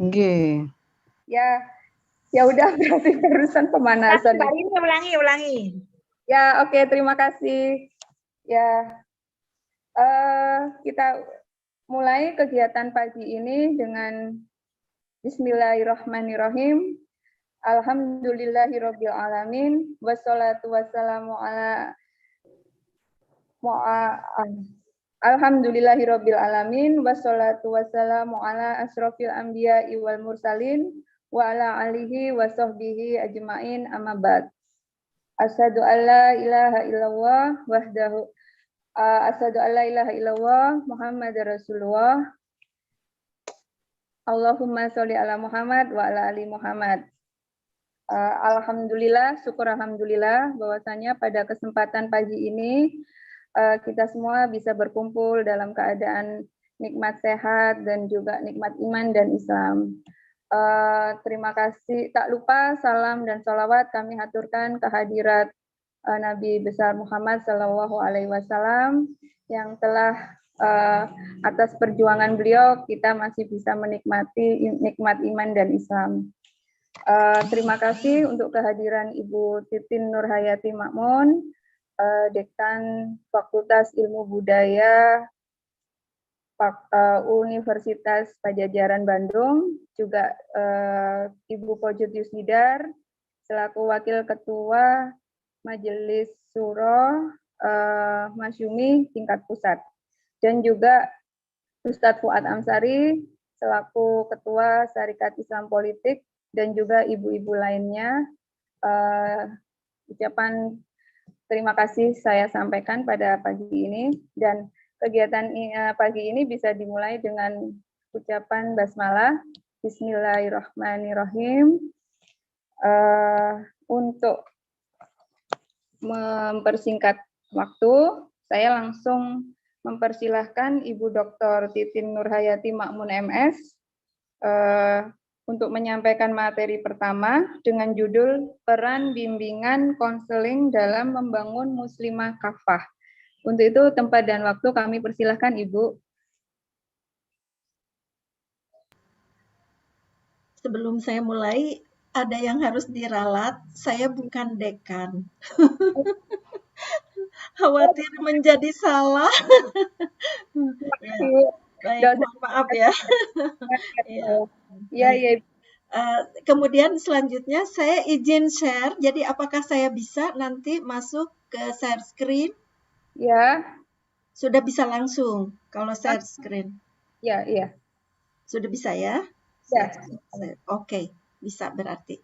Nggih. Ya udah berarti barusan pemanasan. Mbak Rini ulangi. Ya, oke, terima kasih. Ya, kita mulai kegiatan pagi ini dengan Bismillahirrahmanirrahim. Alhamdulillahirabbil alamin wassalatu wassalamu ala Alhamdulillahirabbil alamin wassalatu wassalamu ala asrofil anbiya'i wal mursalin wa ala alihi wa sahbihi ajmain amma ba'd. Asyhadu an la ilaha illallah wahdahu asyhadu an la ilaha illallah Muhammadar Rasulullah. Allahumma sholli ala Muhammad wa ala ali Muhammad. Alhamdulillah, syukur alhamdulillah bahwasanya pada kesempatan pagi ini kita semua bisa berkumpul dalam keadaan nikmat sehat dan juga nikmat iman dan Islam. Terima kasih. Tak lupa salam dan sholawat kami haturkan kehadirat Nabi besar Muhammad Sallallahu Alaihi Wasallam yang telah atas perjuangan beliau kita masih bisa menikmati nikmat iman dan Islam. Terima kasih untuk kehadiran Ibu Titin Nurhayati Makmun, Dekan Fakultas Ilmu Budaya Universitas Pajajaran Bandung, juga Ibu Pojut Yusnidar selaku Wakil Ketua Majelis Syuro Masyumi tingkat pusat, dan juga Ustadz Fuad Amsari selaku Ketua Syarikat Islam Politik, dan juga ibu-ibu lainnya. Ucapan terima kasih saya sampaikan pada pagi ini, dan kegiatan pagi ini bisa dimulai dengan ucapan basmalah. Bismillahirrahmanirrahim. Untuk mempersingkat waktu, saya langsung mempersilahkan Ibu Dr. Titin Nurhayati Makmun MS untuk menyampaikan materi pertama dengan judul Peran Bimbingan Konseling dalam Membangun Muslimah Kafah. Untuk itu tempat dan waktu kami persilahkan Ibu. Sebelum saya mulai, ada yang harus diralat, saya bukan dekan. Khawatir menjadi salah. Ya. Baik, mohon maaf ya. Ya. Kemudian selanjutnya saya izin share, jadi apakah saya bisa nanti masuk ke share screen? Ya. Sudah bisa langsung kalau share screen? Ya, iya. Sudah bisa ya? Ya. Oke, bisa berarti.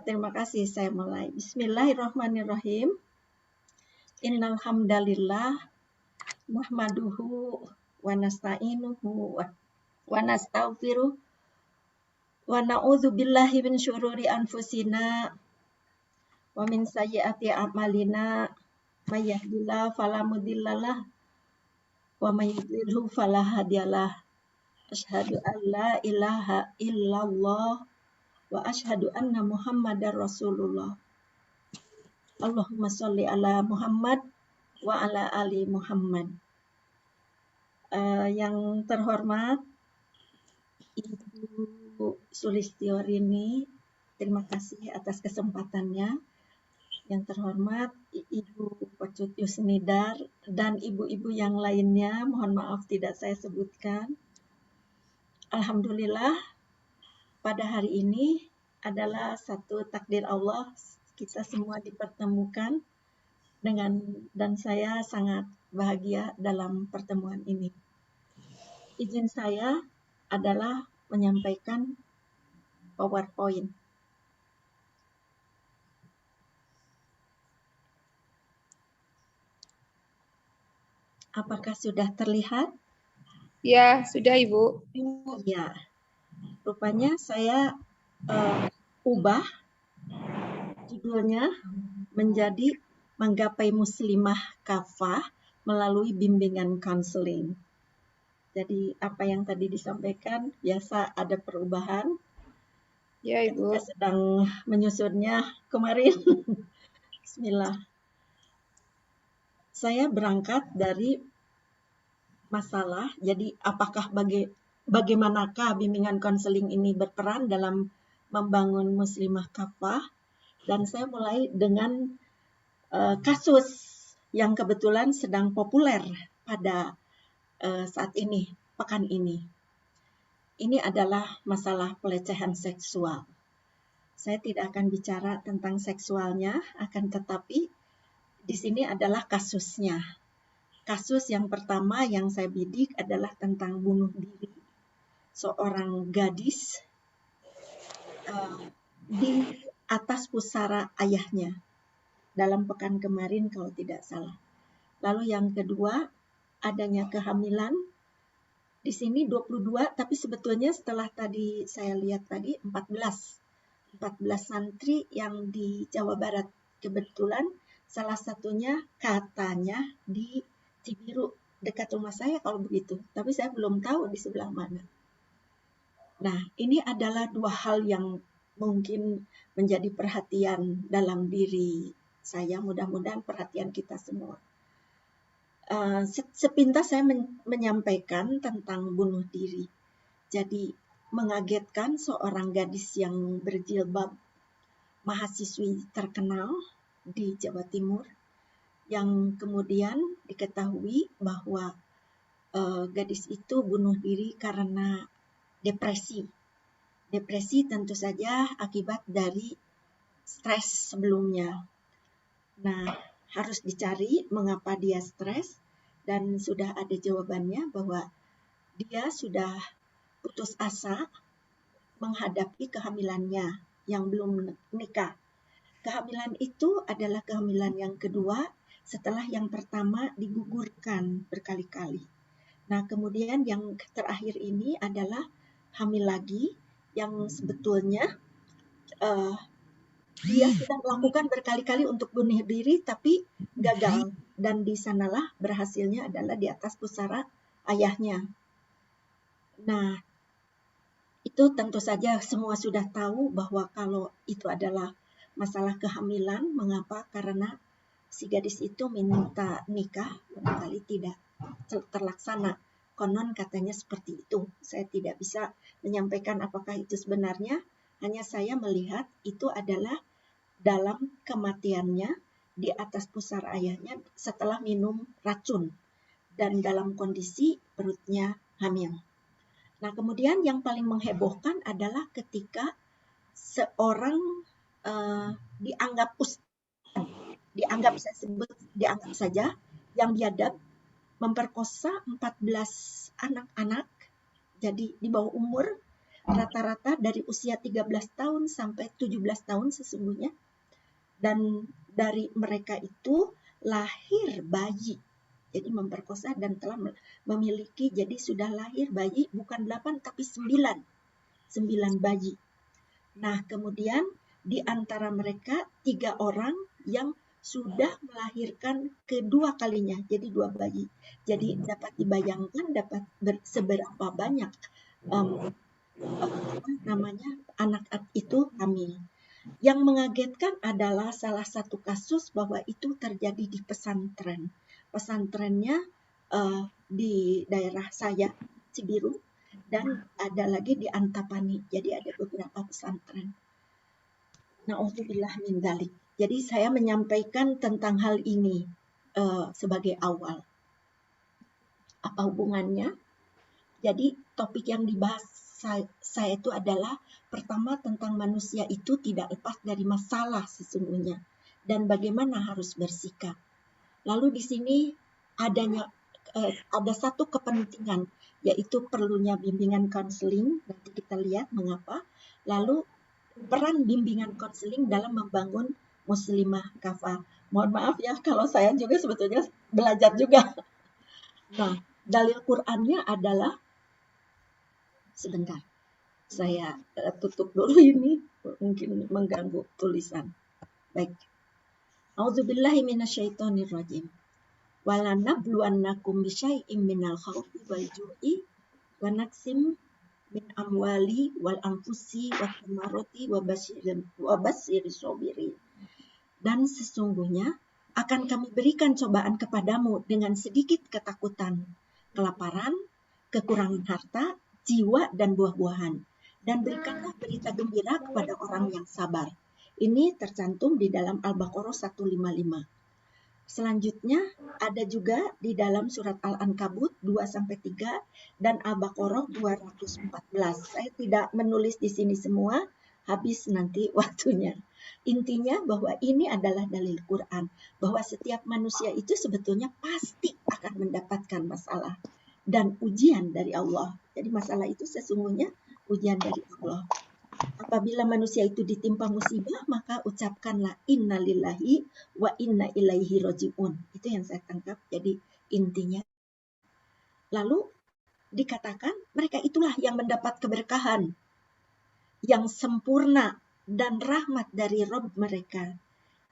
Terima kasih, saya mulai. Bismillahirrahmanirrahim. Innal hamdalillah nahmaduhu wa nasta'inuhu wa nastaghfiruh wa na'udzu billahi min syururi anfusina wa min sayyiati a'malina may yahdihillahu fala mudhillalah wa may yudhlilhu fala hadiyalah. Asyhadu an la ilaha illallah wa asyhadu anna Muhammadar Rasulullah. Allahumma sholli ala Muhammad wa ala ali Muhammad. Yang terhormat Ibu Sulistiorini, terima kasih atas kesempatannya. Yang terhormat Ibu Pojut Yusnidar dan ibu-ibu yang lainnya, mohon maaf tidak saya sebutkan. Alhamdulillah, pada hari ini adalah satu takdir Allah, kita semua dipertemukan dan saya sangat bahagia dalam pertemuan ini. Izin saya adalah menyampaikan PowerPoint. Apakah sudah terlihat? Ya, sudah Ibu. Ya, rupanya saya ubah judulnya menjadi Menggapai Muslimah Kafah melalui bimbingan konseling. Jadi apa yang tadi disampaikan biasa ada perubahan. Ya Ibu. Saya sedang menyusunnya kemarin. Bismillah. Saya berangkat dari masalah, jadi apakah bagaimanakah bimbingan konseling ini berperan dalam membangun muslimah kafah. Dan saya mulai dengan kasus yang kebetulan sedang populer pada saat ini, pekan ini. Ini adalah masalah pelecehan seksual. Saya tidak akan bicara tentang seksualnya, akan tetapi di sini adalah kasusnya. Kasus yang pertama yang saya bidik adalah tentang bunuh diri seorang gadis di atas pusara ayahnya dalam pekan kemarin kalau tidak salah. Lalu yang kedua, adanya kehamilan. Di sini 22, tapi sebetulnya setelah tadi saya lihat tadi 14 santri yang di Jawa Barat. Kebetulan salah satunya katanya di Cibiru, dekat rumah saya kalau begitu. Tapi saya belum tahu di sebelah mana. Nah, ini adalah dua hal yang mungkin menjadi perhatian dalam diri saya, mudah-mudahan perhatian kita semua. Sepintas saya menyampaikan tentang bunuh diri. Jadi mengagetkan seorang gadis yang berjilbab, mahasiswi terkenal di Jawa Timur, yang kemudian diketahui bahwa gadis itu bunuh diri karena depresi. Depresi tentu saja akibat dari stres sebelumnya. Nah, harus dicari mengapa dia stres, dan sudah ada jawabannya bahwa dia sudah putus asa menghadapi kehamilannya yang belum nikah. Kehamilan itu adalah kehamilan yang kedua setelah yang pertama digugurkan berkali-kali. Nah, kemudian yang terakhir ini adalah hamil lagi yang sebetulnya dia sudah melakukan berkali-kali untuk bunuh diri tapi gagal, dan di sanalah berhasilnya adalah di atas pusara ayahnya. Nah, itu tentu saja semua sudah tahu bahwa kalau itu adalah masalah kehamilan. Mengapa? Karena si gadis itu minta nikah, barangkali tidak terlaksana. Konon katanya seperti itu. Saya tidak bisa menyampaikan apakah itu sebenarnya. Hanya saya melihat itu adalah dalam kematiannya di atas pusara ayahnya setelah minum racun dan dalam kondisi perutnya hamil. Nah, kemudian yang paling menghebohkan adalah ketika seorang dianggap saja yang biadab memperkosa 14 anak-anak, jadi di bawah umur, rata-rata dari usia 13 tahun sampai 17 tahun sesungguhnya, dan dari mereka itu lahir bayi. Jadi memperkosa dan telah memiliki, jadi sudah lahir bayi bukan 8 tapi 9 bayi. Nah, kemudian di antara mereka 3 orang yang sudah melahirkan kedua kalinya, jadi 2 bayi. Jadi dapat dibayangkan seberapa banyak anak itu hamil. Yang mengagetkan adalah salah satu kasus bahwa itu terjadi di pesantren. Pesantrennya di daerah saya, Cibiru, dan ada lagi di Antapani. Jadi ada beberapa pesantren. Na'udzubillah min dzalik. Jadi saya menyampaikan tentang hal ini sebagai awal. Apa hubungannya? Jadi topik yang dibahas saya itu adalah pertama tentang manusia itu tidak lepas dari masalah sesungguhnya dan bagaimana harus bersikap. Lalu di sini ada satu kepentingan, yaitu perlunya bimbingan konseling. Nanti kita lihat mengapa. Lalu peran bimbingan konseling dalam membangun muslimah kafah. Mohon maaf ya kalau saya juga sebetulnya belajar juga. Nah, dalil Qur'annya adalah, sebentar, saya tutup dulu ini, mungkin mengganggu tulisan. Baik. A'udzubillahi minasyaitonirrajim. Walanabluwannakum bisyai'im minal khawfi wal ju'i wa naqsim min amwali wal anfusi wa thamarati wa basyiri sabirin. Dan sesungguhnya akan kami berikan cobaan kepadamu dengan sedikit ketakutan, kelaparan, kekurangan harta, jiwa dan buah-buahan. Dan berikanlah berita gembira kepada orang yang sabar. Ini tercantum di dalam Al-Baqarah 155. Selanjutnya ada juga di dalam surat Al-Ankabut 2-3 dan Al-Baqarah 214. Saya tidak menulis di sini semua, habis nanti waktunya. Intinya bahwa ini adalah dalil Quran, bahwa setiap manusia itu sebetulnya pasti akan mendapatkan masalah dan ujian dari Allah. Jadi masalah itu sesungguhnya ujian dari Allah. Apabila manusia itu ditimpa musibah, maka ucapkanlah innalillahi wa inna ilaihi roji'un. Itu yang saya tangkap. Jadi intinya. Lalu dikatakan mereka itulah yang mendapat keberkahan yang sempurna dan rahmat dari Rabb mereka.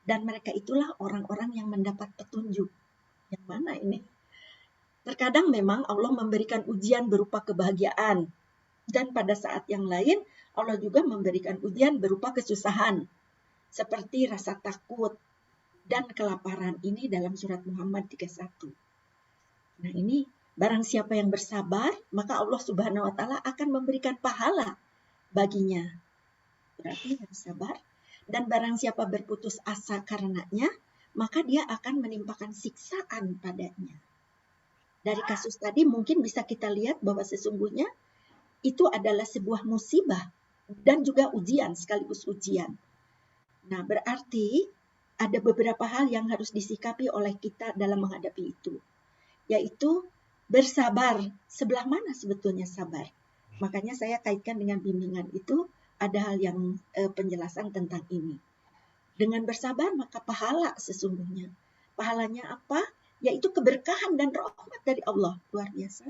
Dan mereka itulah orang-orang yang mendapat petunjuk. Yang mana ini? Terkadang memang Allah memberikan ujian berupa kebahagiaan. Dan pada saat yang lain, Allah juga memberikan ujian berupa kesusahan. Seperti rasa takut dan kelaparan ini dalam surat Muhammad 31. Nah ini, barang siapa yang bersabar, maka Allah Subhanahu wa Ta'ala akan memberikan pahala baginya. Berarti harus sabar. Dan barang siapa berputus asa karenanya, maka dia akan menimpakan siksaan padanya. Dari kasus tadi mungkin bisa kita lihat bahwa sesungguhnya itu adalah sebuah musibah dan juga ujian, sekaligus ujian. Nah, berarti ada beberapa hal yang harus disikapi oleh kita dalam menghadapi itu, yaitu bersabar. Sebelah mana sebetulnya sabar? Makanya saya kaitkan dengan bimbingan itu, ada hal yang penjelasan tentang ini. Dengan bersabar maka pahala sesungguhnya. Pahalanya apa? Yaitu keberkahan dan rahmat dari Allah. Luar biasa.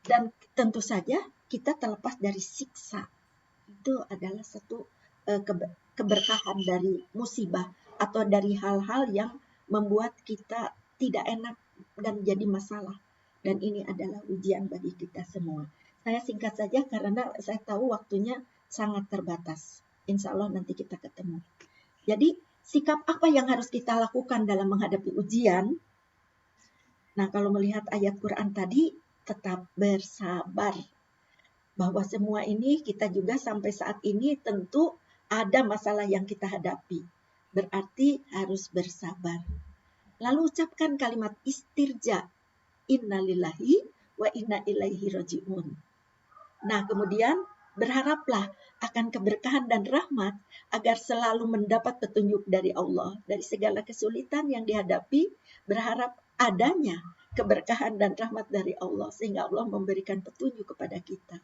Dan tentu saja kita terlepas dari siksa. Itu adalah satu keberkahan dari musibah atau dari hal-hal yang membuat kita tidak enak dan jadi masalah. Dan ini adalah ujian bagi kita semua. Saya singkat saja karena saya tahu waktunya sangat terbatas. Insya Allah nanti kita ketemu. Jadi sikap apa yang harus kita lakukan dalam menghadapi ujian? Nah, kalau melihat ayat Quran tadi, tetap bersabar. Bahwa semua ini kita juga sampai saat ini tentu ada masalah yang kita hadapi. Berarti harus bersabar. Lalu ucapkan kalimat istirja. Innalillahi wa inna ilaihi roji'un. Nah, kemudian berharaplah akan keberkahan dan rahmat agar selalu mendapat petunjuk dari Allah. Dari segala kesulitan yang dihadapi, berharap adanya keberkahan dan rahmat dari Allah. Sehingga Allah memberikan petunjuk kepada kita.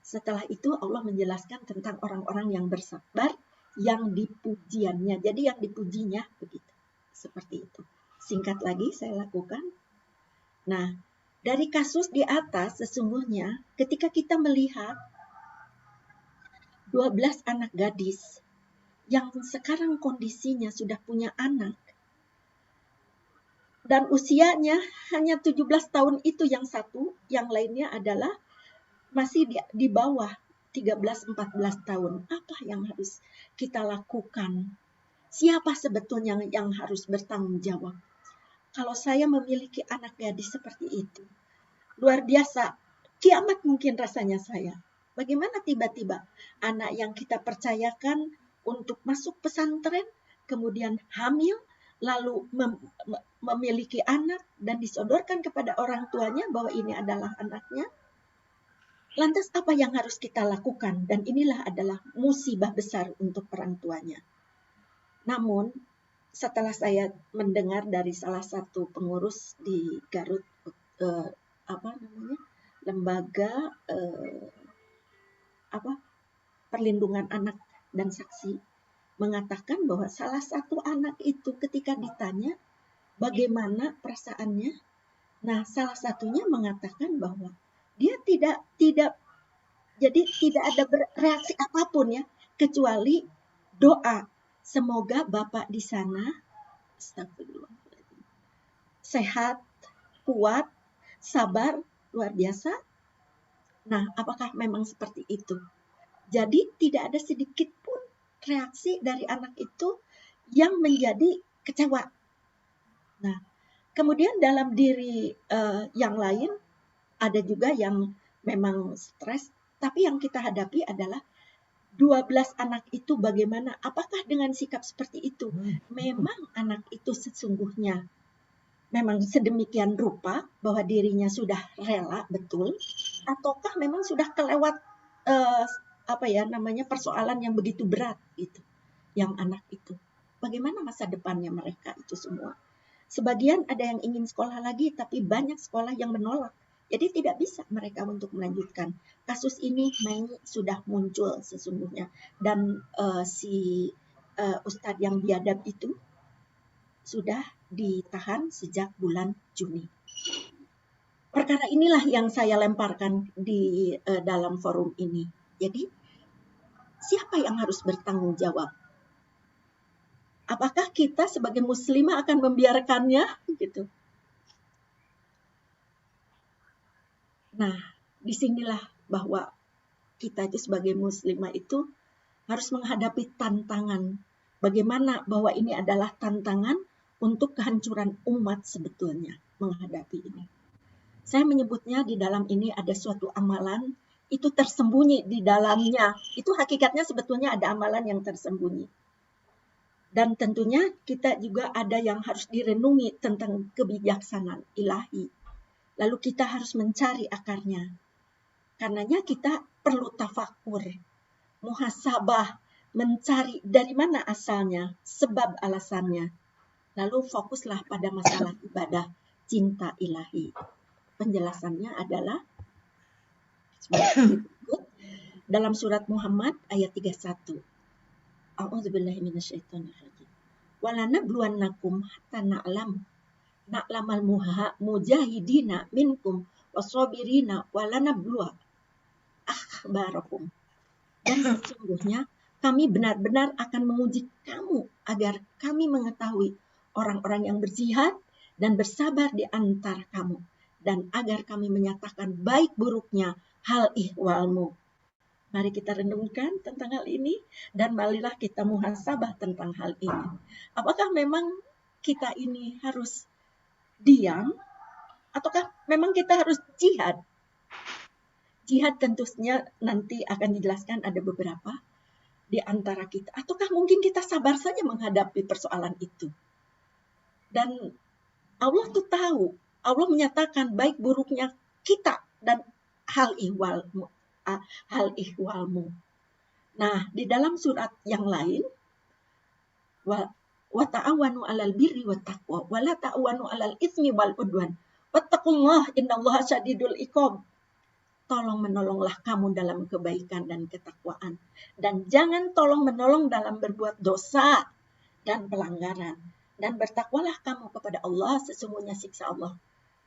Setelah itu Allah menjelaskan tentang orang-orang yang bersabar, yang dipujiannya. Jadi yang dipujinya begitu. Seperti itu. Singkat lagi saya lakukan. Nah, dari kasus di atas sesungguhnya ketika kita melihat 12 anak gadis yang sekarang kondisinya sudah punya anak dan usianya hanya 17 tahun itu yang satu, yang lainnya adalah masih di bawah 13-14 tahun. Apa yang harus kita lakukan? Siapa sebetulnya yang harus bertanggung jawab? Kalau saya memiliki anak gadis seperti itu, luar biasa, kiamat mungkin rasanya saya. Bagaimana tiba-tiba anak yang kita percayakan untuk masuk pesantren, kemudian hamil, lalu memiliki anak dan disodorkan kepada orang tuanya bahwa ini adalah anaknya. Lantas apa yang harus kita lakukan? Dan inilah adalah musibah besar untuk orang tuanya. Namun, setelah saya mendengar dari salah satu pengurus di Garut, lembaga perlindungan anak dan saksi, mengatakan bahwa salah satu anak itu ketika ditanya bagaimana perasaannya, nah salah satunya mengatakan bahwa dia tidak ada bereaksi apapun ya, kecuali doa. Semoga Bapak di sana sehat, kuat, sabar, luar biasa. Nah, apakah memang seperti itu? Jadi tidak ada sedikit pun reaksi dari anak itu yang menjadi kecewa. Nah, kemudian dalam diri yang lain ada juga yang memang stres, tapi yang kita hadapi adalah 12 anak itu bagaimana? Apakah dengan sikap seperti itu memang anak itu sesungguhnya memang sedemikian rupa bahwa dirinya sudah rela betul, ataukah memang sudah kelewat persoalan yang begitu berat gitu, yang anak itu. Bagaimana masa depannya mereka itu semua? Sebagian ada yang ingin sekolah lagi, tapi banyak sekolah yang menolak. Jadi tidak bisa mereka untuk melanjutkan. Kasus ini Mei sudah muncul sesungguhnya, dan si Ustadz yang biadab itu sudah ditahan sejak bulan Juni. Perkara inilah yang saya lemparkan di dalam forum ini. Jadi, siapa yang harus bertanggung jawab? Apakah kita sebagai muslimah akan membiarkannya? Gitu. Nah, disinilah bahwa kita itu sebagai muslimah itu harus menghadapi tantangan. Bagaimana bahwa ini adalah tantangan untuk kehancuran umat sebetulnya menghadapi ini. Saya menyebutnya di dalam ini ada suatu amalan, itu tersembunyi di dalamnya. Itu hakikatnya sebetulnya ada amalan yang tersembunyi. Dan tentunya kita juga ada yang harus direnungi tentang kebijaksanaan ilahi. Lalu kita harus mencari akarnya. Karenanya kita perlu tafakur, muhasabah, mencari dari mana asalnya, sebab alasannya. Lalu fokuslah pada masalah ibadah, cinta ilahi. Penjelasannya adalah dalam surat Muhammad ayat 31. A'udzubillahi minasyaitonirrajim. Walanabluwannakum hatta na'lamal mujahidina minkum wasabirina walanabluwa akhbarakum. Dan sesungguhnya kami benar-benar akan menguji kamu agar kami mengetahui orang-orang yang berjihad dan bersabar di antara kamu, dan agar kami menyatakan baik buruknya hal ihwalmu. Mari kita renungkan tentang hal ini, dan marilah kita muhasabah tentang hal ini. Apakah memang kita ini harus diam, ataukah memang kita harus jihad? Jihad tentunya nanti akan dijelaskan ada beberapa di antara kita. Ataukah mungkin kita sabar saja menghadapi persoalan itu? Dan Allah tuh tahu, Allah menyatakan baik buruknya kita dan hal ihwalmu. Nah, di dalam surat yang lain, wa ta'awanu 'alal birri wat taqwa wa la ta'awanu 'alal itsmi wal udwan wattaqullaha innallaha syadidul iqab. Tolong menolonglah kamu dalam kebaikan dan ketakwaan, dan jangan tolong menolong dalam berbuat dosa dan pelanggaran, dan bertakwalah kamu kepada Allah, sesungguhnya siksa Allah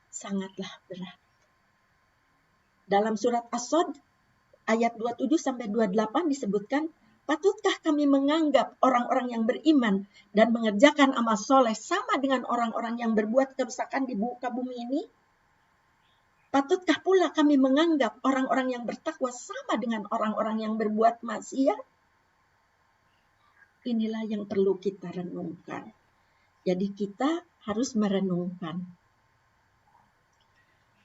sangatlah berat. Dalam surat As-Sad ayat 27-28 disebutkan, patutkah kami menganggap orang-orang yang beriman dan mengerjakan amal soleh sama dengan orang-orang yang berbuat kerusakan di muka bumi ini? Patutkah pula kami menganggap orang-orang yang bertakwa sama dengan orang-orang yang berbuat maksiat? Inilah yang perlu kita renungkan. Jadi kita harus merenungkan.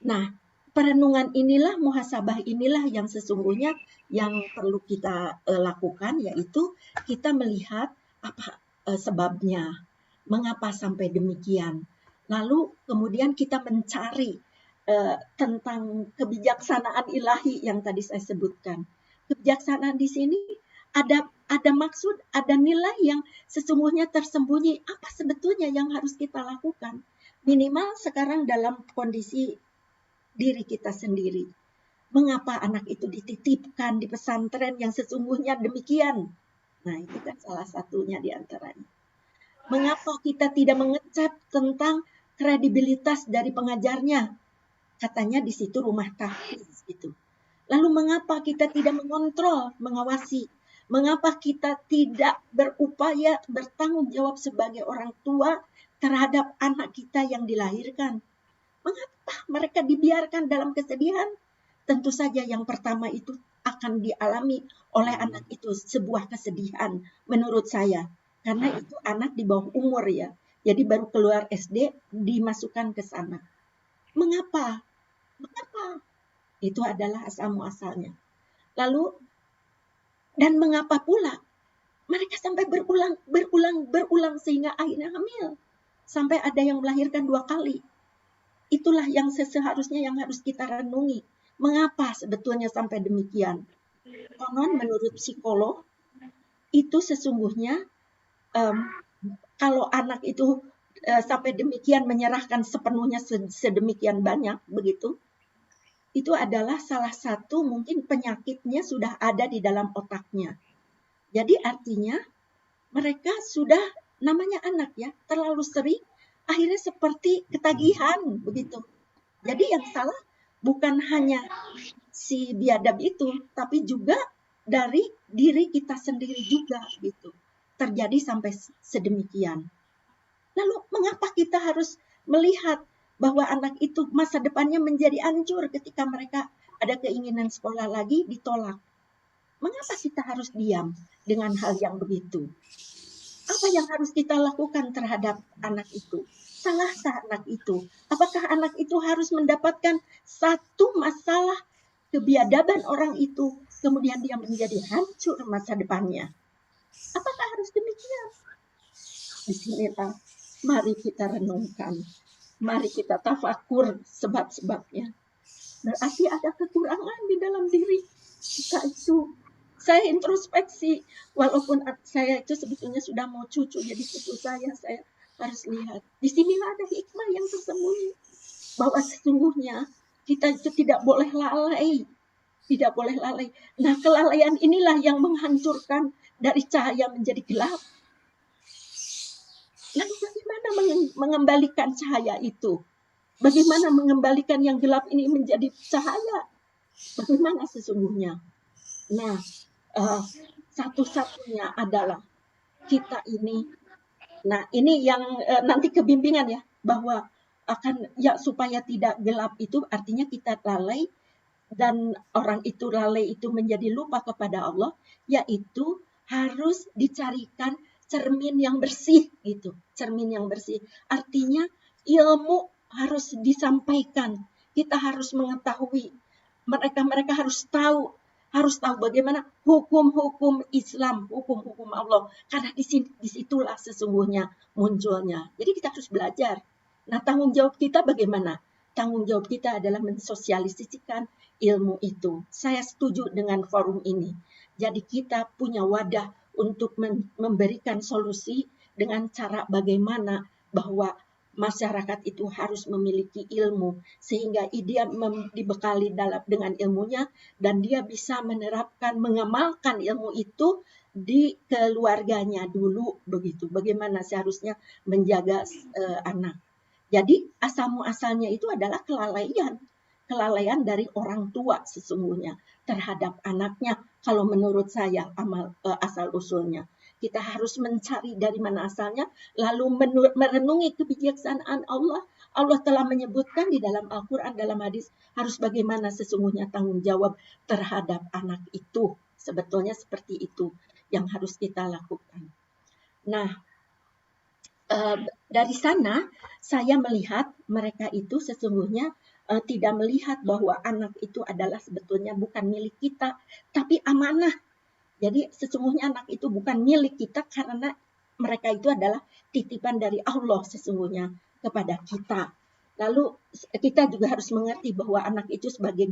Nah, perenungan inilah, muhasabah inilah yang sesungguhnya yang perlu kita lakukan, yaitu kita melihat apa sebabnya, mengapa sampai demikian. Lalu kemudian kita mencari tentang kebijaksanaan ilahi yang tadi saya sebutkan. Kebijaksanaan di sini ada maksud, ada nilai yang sesungguhnya tersembunyi. Apa sebetulnya yang harus kita lakukan? Minimal sekarang dalam kondisi diri kita sendiri. Mengapa anak itu dititipkan di pesantren yang sesungguhnya demikian? Nah, itu kan salah satunya di antaranya. Mengapa kita tidak mengecap tentang kredibilitas dari pengajarnya? Katanya di situ rumah tahfiz gitu. Lalu mengapa kita tidak mengontrol, mengawasi? Mengapa kita tidak berupaya bertanggung jawab sebagai orang tua terhadap anak kita yang dilahirkan? Mengapa mereka dibiarkan dalam kesedihan? Tentu saja yang pertama itu akan dialami oleh anak itu sebuah kesedihan menurut saya. Karena itu anak di bawah umur ya. Jadi baru keluar SD dimasukkan ke sana. Mengapa? Mengapa? Itu adalah asal muasalnya. Lalu, dan mengapa pula mereka sampai berulang sehingga akhirnya hamil. Sampai ada yang melahirkan 2 kali. Itulah yang seharusnya yang harus kita renungi. Mengapa sebetulnya sampai demikian? Konon menurut psikolog, itu sesungguhnya kalau anak itu sampai demikian menyerahkan sepenuhnya sedemikian banyak begitu, itu adalah salah satu mungkin penyakitnya sudah ada di dalam otaknya. Jadi artinya mereka sudah, namanya anak ya, terlalu sering, akhirnya seperti ketagihan begitu. Jadi yang salah bukan hanya si biadab itu, tapi juga dari diri kita sendiri juga gitu. Terjadi sampai sedemikian. Lalu mengapa kita harus melihat bahwa anak itu masa depannya menjadi hancur ketika mereka ada keinginan sekolah lagi ditolak? Mengapa kita harus diam dengan hal yang begitu? Apa yang harus kita lakukan terhadap anak itu? Salahkah anak itu? Apakah anak itu harus mendapatkan satu masalah kebiadaban orang itu, kemudian dia menjadi hancur masa depannya? Apakah harus demikian? Di sinilah mari kita renungkan. Mari kita tafakur sebab-sebabnya. Berarti ada kekurangan di dalam diri kita itu. Saya introspeksi, walaupun saya itu sebetulnya sudah mau cucu jadi cucu saya harus lihat. Di sinilah ada hikmah yang tersembunyi. Bahwa sesungguhnya kita itu tidak boleh lalai. Tidak boleh lalai. Nah, kelalaian inilah yang menghancurkan dari cahaya menjadi gelap. Lalu bagaimana mengembalikan cahaya itu? Bagaimana mengembalikan yang gelap ini menjadi cahaya? Bagaimana sesungguhnya? Nah, satu-satunya adalah kita ini. Nah, ini yang nanti kebimbingan ya, bahwa akan ya supaya tidak gelap itu artinya kita lalai, dan orang itu lalai itu menjadi lupa kepada Allah, yaitu harus dicarikan cermin yang bersih gitu. Cermin yang bersih artinya ilmu harus disampaikan. Kita harus mengetahui. Mereka harus tahu bagaimana hukum-hukum Islam, hukum-hukum Allah. Karena disitulah sesungguhnya munculnya. Jadi kita harus belajar. Nah, tanggung jawab kita bagaimana? Tanggung jawab kita adalah mensosialisasikan ilmu itu. Saya setuju dengan forum ini. Jadi kita punya wadah untuk memberikan solusi dengan cara bagaimana bahwa masyarakat itu harus memiliki ilmu sehingga dia dibekali dengan ilmunya dan dia bisa menerapkan, mengamalkan ilmu itu di keluarganya dulu begitu. Bagaimana seharusnya menjaga anak. Jadi asal muasalnya itu adalah kelalaian dari orang tua sesungguhnya terhadap anaknya. Kalau menurut saya asal usulnya. Kita harus mencari dari mana asalnya, lalu merenungi kebijaksanaan Allah. Allah telah menyebutkan di dalam Al-Quran, dalam hadis, harus bagaimana sesungguhnya tanggung jawab terhadap anak itu. Sebetulnya seperti itu yang harus kita lakukan. Nah, dari sana saya melihat mereka itu sesungguhnya tidak melihat bahwa anak itu adalah sebetulnya bukan milik kita, tapi amanah. Jadi sesungguhnya anak itu bukan milik kita karena mereka itu adalah titipan dari Allah sesungguhnya kepada kita. Lalu kita juga harus mengerti bahwa anak itu sebagai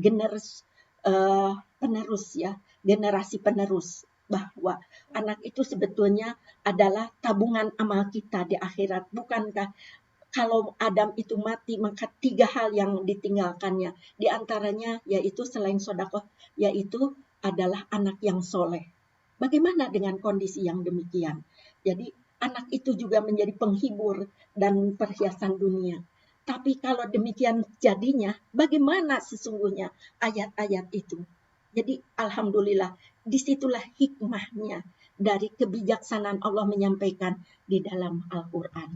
penerus ya, generasi penerus, bahwa anak itu sebetulnya adalah tabungan amal kita di akhirat. Bukankah kalau Adam itu mati maka 3 hal yang ditinggalkannya, di antaranya yaitu selain sedekah yaitu adalah anak yang soleh. Bagaimana dengan kondisi yang demikian? Jadi anak itu juga menjadi penghibur dan perhiasan dunia. Tapi kalau demikian jadinya, bagaimana sesungguhnya ayat-ayat itu? Jadi alhamdulillah, disitulah hikmahnya dari kebijaksanaan Allah menyampaikan di dalam Al-Quran.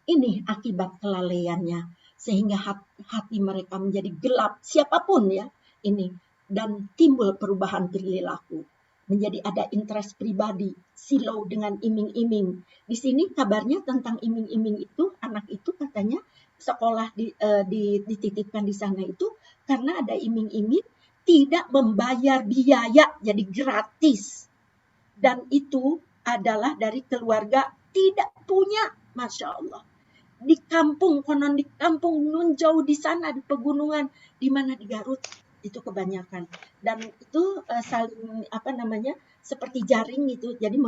Ini akibat kelalaiannya, sehingga hati mereka menjadi gelap, siapapun ya ini, dan timbul perubahan perilaku. Menjadi ada interest pribadi, silau dengan iming-iming. Di sini kabarnya tentang iming-iming itu, anak itu katanya sekolah dititipkan di sana itu karena ada iming-iming tidak membayar biaya, jadi gratis. Dan itu adalah dari keluarga tidak punya, Masya Allah. Di kampung, konon di kampung nun jauh di sana, di pegunungan, di mana di Garut, itu kebanyakan. Dan itu saling, seperti jaring gitu, jadi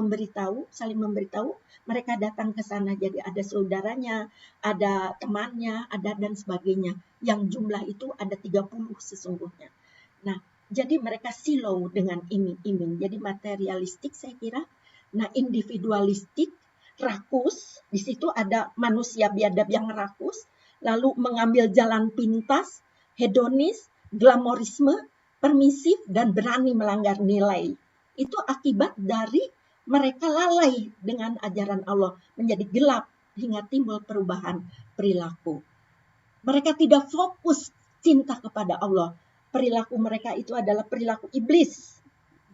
saling memberitahu, mereka datang ke sana, jadi ada saudaranya, ada temannya, ada dan sebagainya. Yang jumlah itu ada 30 sesungguhnya. Nah, jadi mereka silau dengan iming-iming. Jadi materialistik saya kira. Nah, individualistik, rakus, di situ ada manusia biadab yang rakus, lalu mengambil jalan pintas, hedonis, glamorisme, permisif, dan berani melanggar nilai. Itu akibat dari mereka lalai dengan ajaran Allah, menjadi gelap hingga timbul perubahan perilaku. Mereka tidak fokus cinta kepada Allah. Perilaku mereka itu adalah perilaku iblis.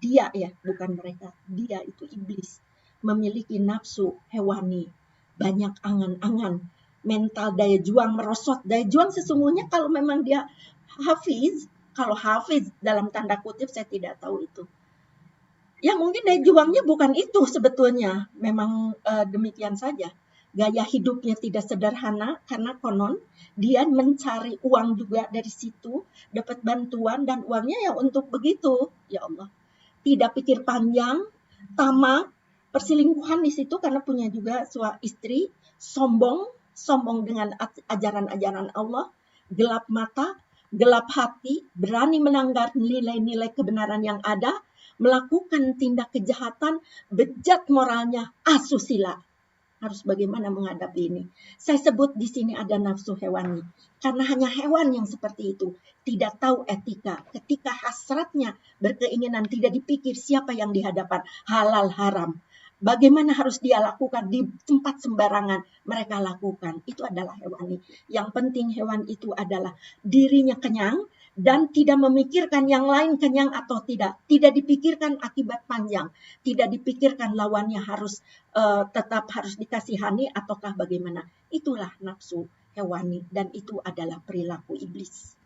Dia ya, bukan mereka. Dia itu iblis. Memiliki nafsu hewani. Banyak angan-angan. Mental daya juang merosot. Daya juang sesungguhnya kalau memang dia hafiz. Kalau hafiz dalam tanda kutip saya tidak tahu itu. Ya mungkin daya juangnya bukan itu sebetulnya. Memang demikian saja. Gaya hidupnya tidak sederhana karena konon dia mencari uang juga dari situ, dapat bantuan dan uangnya ya untuk begitu. Ya Allah. Tidak pikir panjang, tamak, perselingkuhan di situ karena punya juga suami istri, sombong dengan ajaran-ajaran Allah, gelap mata, gelap hati, berani melanggar nilai-nilai kebenaran yang ada, melakukan tindak kejahatan, bejat moralnya, asusila. Harus bagaimana menghadapi ini. Saya sebut di sini ada nafsu hewani. Karena hanya hewan yang seperti itu. Tidak tahu etika. Ketika hasratnya berkeinginan tidak dipikir siapa yang di hadapan. Halal haram. Bagaimana harus dia lakukan di tempat sembarangan. Mereka lakukan. Itu adalah hewani. Yang penting hewan itu adalah dirinya kenyang. Dan tidak memikirkan yang lain kenyang atau tidak. Tidak dipikirkan akibat panjang. Tidak dipikirkan lawannya harus tetap harus dikasihani ataukah bagaimana. Itulah nafsu hewani dan itu adalah perilaku iblis.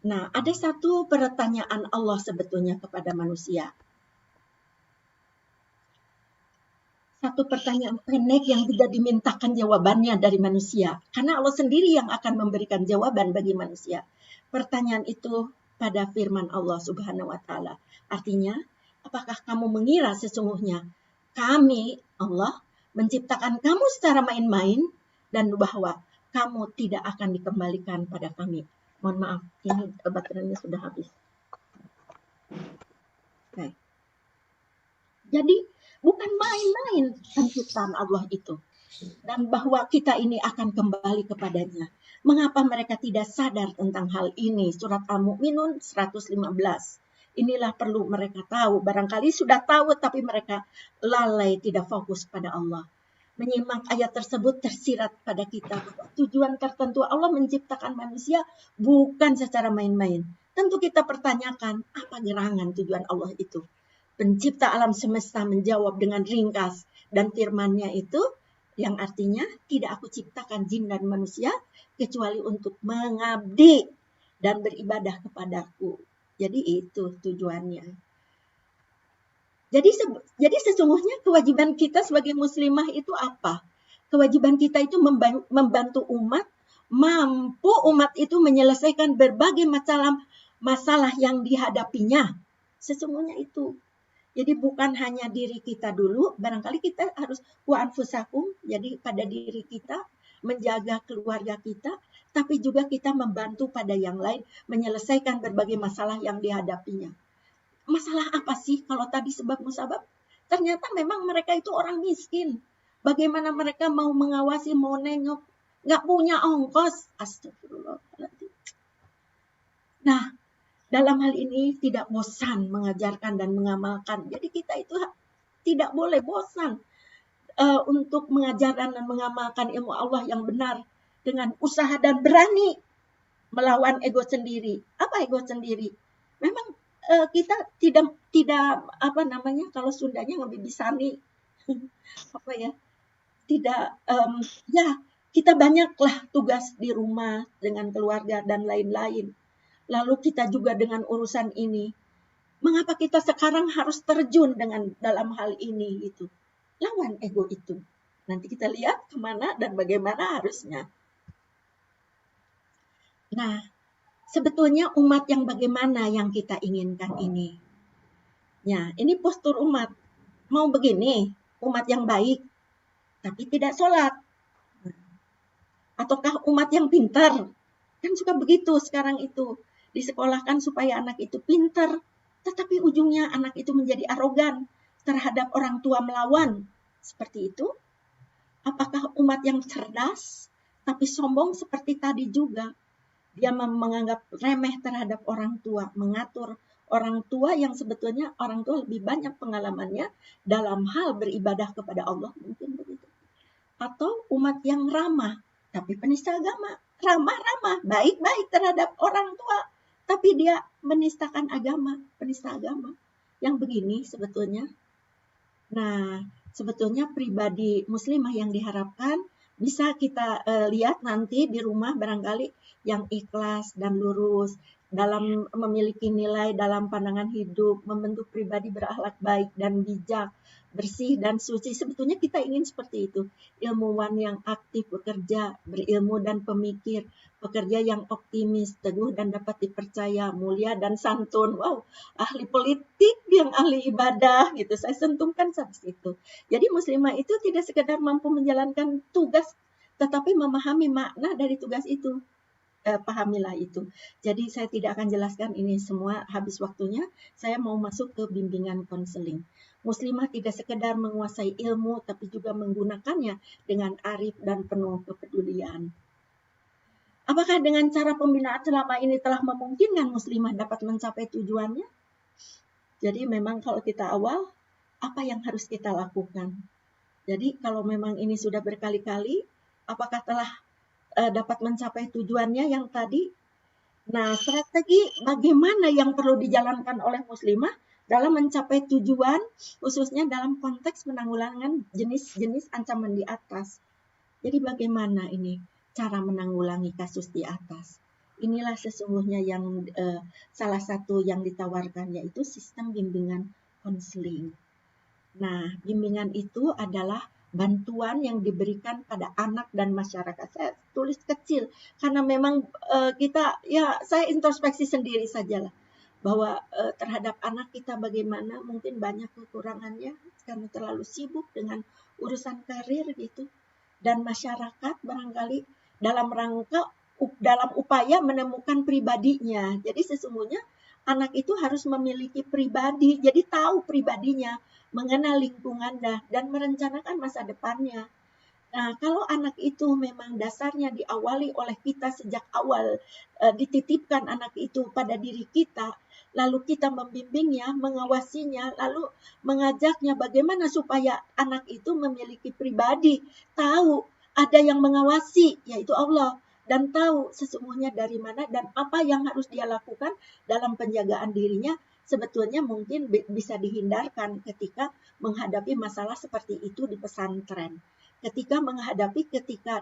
Nah, ada satu pertanyaan Allah sebetulnya kepada manusia. Satu pertanyaan pendek yang tidak dimintakan jawabannya dari manusia. Karena Allah sendiri yang akan memberikan jawaban bagi manusia. Pertanyaan itu pada firman Allah Subhanahu wa Ta'ala. Artinya, apakah kamu mengira sesungguhnya kami, Allah, menciptakan kamu secara main-main dan bahwa kamu tidak akan dikembalikan pada kami. Mohon maaf, ini baterainya sudah habis. Okay. Jadi, bukan main-main penciptaan Allah itu. Dan bahwa kita ini akan kembali kepadanya. Mengapa mereka tidak sadar tentang hal ini? Surat Al-Mu'minun 115. Inilah perlu mereka tahu. Barangkali sudah tahu tapi mereka lalai tidak fokus pada Allah. Menyimak ayat tersebut tersirat pada kita. Tujuan tertentu Allah menciptakan manusia bukan secara main-main. Tentu kita pertanyakan apa gerangan tujuan Allah itu. Pencipta alam semesta menjawab dengan ringkas. Dan firman-Nya itu yang artinya tidak aku ciptakan jin dan manusia kecuali untuk mengabdi dan beribadah kepadaku. Jadi itu tujuannya. Jadi sesungguhnya kewajiban kita sebagai muslimah itu apa? Kewajiban kita itu membantu umat, mampu umat itu menyelesaikan berbagai masalah yang dihadapinya. Sesungguhnya itu. Jadi bukan hanya diri kita dulu, barangkali kita harus wa anfusakum, jadi pada diri kita, menjaga keluarga kita, tapi juga kita membantu pada yang lain menyelesaikan berbagai masalah yang dihadapinya. Masalah apa sih kalau tadi sebab musabab? Ternyata memang mereka itu orang miskin. Bagaimana mereka mau mengawasi, mau nengok, nggak punya ongkos. Astagfirullahaladzim. Nah, dalam hal ini tidak bosan mengajarkan dan mengamalkan. Jadi kita itu tidak boleh bosan untuk mengajarkan dan mengamalkan ilmu Allah yang benar dengan usaha dan berani melawan ego sendiri. Apa ego sendiri? Memang kita tidak kalau Sundanya ngebibisani tidak kita banyaklah tugas di rumah dengan keluarga dan lain-lain. Lalu kita juga dengan urusan ini. Mengapa kita sekarang harus terjun dalam hal ini gitu? Lawan ego itu. Nanti kita lihat kemana dan bagaimana harusnya. Nah, sebetulnya umat yang bagaimana yang kita inginkan ini? Ya, ini postur umat. Mau begini, umat yang baik, tapi tidak sholat. Ataukah umat yang pintar? Kan suka begitu sekarang itu. Disekolahkan supaya anak itu pintar, tetapi ujungnya anak itu menjadi arogan terhadap orang tua melawan. Seperti itu. Apakah umat yang cerdas, tapi sombong seperti tadi juga? Dia menganggap remeh terhadap orang tua, mengatur orang tua yang sebetulnya orang tua lebih banyak pengalamannya dalam hal beribadah kepada Allah, mungkin begitu. Atau umat yang ramah, tapi penista agama. Ramah-ramah, baik-baik terhadap orang tua, tapi dia menistakan agama, penista agama. Yang begini sebetulnya. Nah, sebetulnya pribadi muslimah yang diharapkan bisa kita lihat nanti di rumah barangkali yang ikhlas dan lurus dalam memiliki nilai dalam pandangan hidup, membentuk pribadi berakhlak baik dan bijak, bersih dan suci. Sebetulnya kita ingin seperti itu. Ilmuwan yang aktif bekerja, berilmu dan pemikir, pekerja yang optimis, teguh dan dapat dipercaya, mulia dan santun. Wow, ahli politik yang ahli ibadah gitu. Saya sentuhkan sampai situ. Jadi muslimah itu tidak sekedar mampu menjalankan tugas, tetapi memahami makna dari tugas itu. Pahamilah itu. Jadi saya tidak akan jelaskan ini semua, habis waktunya. Saya mau masuk ke bimbingan konseling. Muslimah tidak sekedar menguasai ilmu, tapi juga menggunakannya dengan arif dan penuh kepedulian. Apakah dengan cara pembinaan selama ini telah memungkinkan muslimah dapat mencapai tujuannya? Jadi memang kalau kita awal, apa yang harus kita lakukan? Jadi kalau memang ini sudah berkali-kali, apakah telah dapat mencapai tujuannya yang tadi? Nah, strategi bagaimana yang perlu dijalankan oleh muslimah dalam mencapai tujuan, khususnya dalam konteks penanggulangan jenis-jenis ancaman di atas. Jadi bagaimana ini cara menanggulangi kasus di atas? Inilah sesungguhnya yang salah satu yang ditawarkan, yaitu sistem bimbingan konseling. Nah, bimbingan itu adalah bantuan yang diberikan pada anak dan masyarakat. Saya tulis kecil karena memang saya introspeksi sendiri sajalah bahwa terhadap anak kita bagaimana, mungkin banyak kekurangannya karena terlalu sibuk dengan urusan karir gitu, dan masyarakat barangkali dalam upaya menemukan pribadinya. Jadi sesungguhnya anak itu harus memiliki pribadi, jadi tahu pribadinya, mengenal lingkungannya, dan merencanakan masa depannya. Nah, kalau anak itu memang dasarnya diawali oleh kita sejak awal, dititipkan anak itu pada diri kita, lalu kita membimbingnya, mengawasinya, lalu mengajaknya bagaimana supaya anak itu memiliki pribadi, tahu ada yang mengawasi, yaitu Allah, dan tahu sesungguhnya dari mana dan apa yang harus dia lakukan dalam penjagaan dirinya. Sebetulnya mungkin bisa dihindarkan ketika menghadapi masalah seperti itu di pesantren. Ketika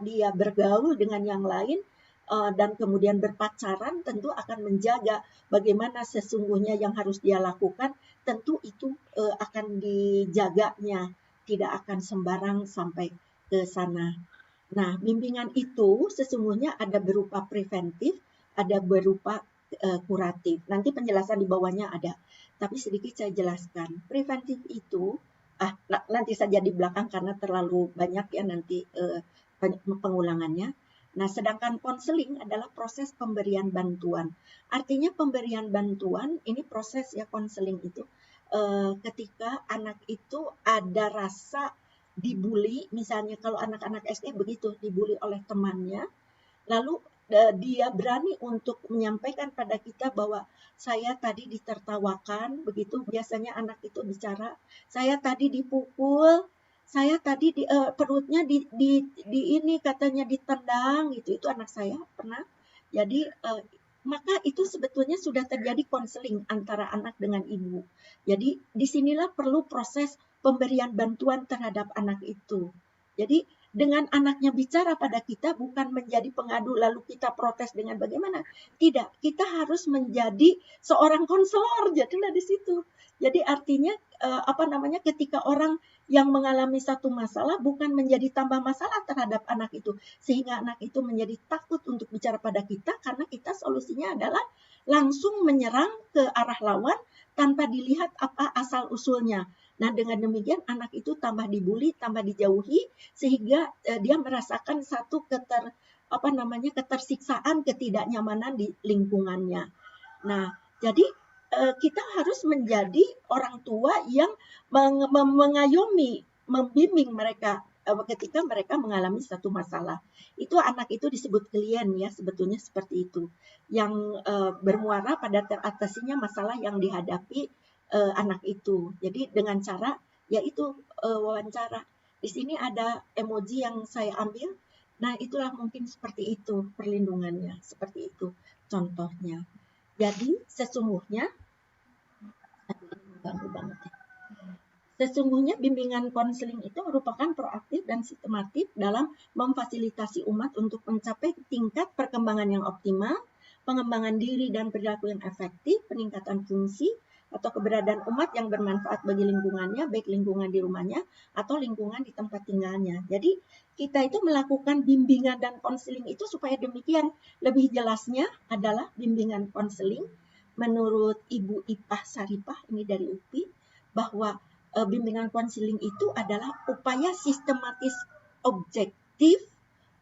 dia bergaul dengan yang lain dan kemudian berpacaran, tentu akan menjaga bagaimana sesungguhnya yang harus dia lakukan, tentu itu akan dijaganya, tidak akan sembarang sampai ke sana. Nah, bimbingan itu sesungguhnya ada berupa preventif, ada berupa kuratif. Nanti penjelasan di bawahnya ada, tapi sedikit saya jelaskan. Preventif itu, nanti saja di belakang karena terlalu banyak ya nanti pengulangannya. Nah, sedangkan konseling adalah proses pemberian bantuan. Artinya pemberian bantuan, ini proses ya konseling itu, ketika anak itu ada rasa dibully, misalnya kalau anak-anak SD begitu, dibully oleh temannya, lalu dia berani untuk menyampaikan pada kita bahwa saya tadi ditertawakan, begitu biasanya anak itu bicara, saya tadi dipukul, saya tadi perutnya di ini katanya ditendang gitu, itu anak saya pernah. Jadi maka itu sebetulnya sudah terjadi konseling antara anak dengan ibu. Jadi disinilah perlu proses pemberian bantuan terhadap anak itu. Jadi dengan anaknya bicara pada kita bukan menjadi pengadu lalu kita protes dengan bagaimana. Tidak, kita harus menjadi seorang konselor, jadilah di situ. Jadi artinya ketika orang yang mengalami satu masalah bukan menjadi tambah masalah terhadap anak itu, sehingga anak itu menjadi takut untuk bicara pada kita karena kita solusinya adalah langsung menyerang ke arah lawan tanpa dilihat apa asal usulnya. Nah, dengan demikian anak itu tambah dibully, tambah dijauhi, sehingga dia merasakan satu ketersiksaan, ketidaknyamanan di lingkungannya. Nah, jadi kita harus menjadi orang tua yang mengayomi, membimbing mereka ketika mereka mengalami satu masalah. Itu anak itu disebut klien ya, sebetulnya seperti itu. Yang bermuara pada teratasinya masalah yang dihadapi anak itu. Jadi dengan cara yaitu wawancara. Di sini ada emoji yang saya ambil. Nah, itulah mungkin seperti itu perlindungannya, seperti itu contohnya. Jadi sesungguhnya mengganggu banget ya. Sesungguhnya bimbingan konseling itu merupakan proaktif dan sistematif dalam memfasilitasi umat untuk mencapai tingkat perkembangan yang optimal, pengembangan diri dan perilaku yang efektif, peningkatan fungsi atau keberadaan umat yang bermanfaat bagi lingkungannya, baik lingkungan di rumahnya atau lingkungan di tempat tinggalnya. Jadi kita itu melakukan bimbingan dan konseling itu supaya demikian. Lebih jelasnya adalah bimbingan konseling menurut Ibu Ipah Saripah, ini dari UPI, bahwa bimbingan konseling itu adalah upaya sistematis, objektif,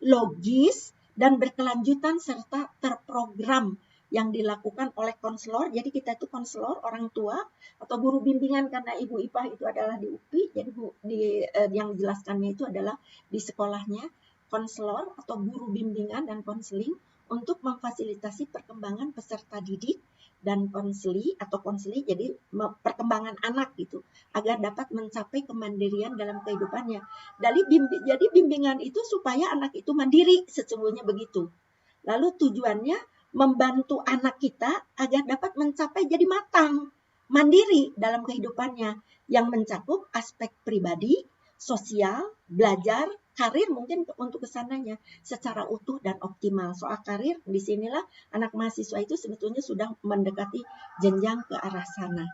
logis, dan berkelanjutan serta terprogram yang dilakukan oleh konselor. Jadi kita itu konselor, orang tua, atau guru bimbingan karena Ibu Ipah itu adalah di UPI, jadi yang dijelaskannya itu adalah di sekolahnya, konselor atau guru bimbingan dan konseling untuk memfasilitasi perkembangan peserta didik dan konseli, jadi perkembangan anak gitu, agar dapat mencapai kemandirian dalam kehidupannya. Jadi bimbingan itu supaya anak itu mandiri, sesungguhnya begitu. Lalu tujuannya membantu anak kita agar dapat mencapai jadi matang, mandiri dalam kehidupannya yang mencakup aspek pribadi, sosial, belajar, karir mungkin untuk kesananya secara utuh dan optimal. Soal karir, disinilah anak mahasiswa itu sebetulnya sudah mendekati jenjang ke arah sana.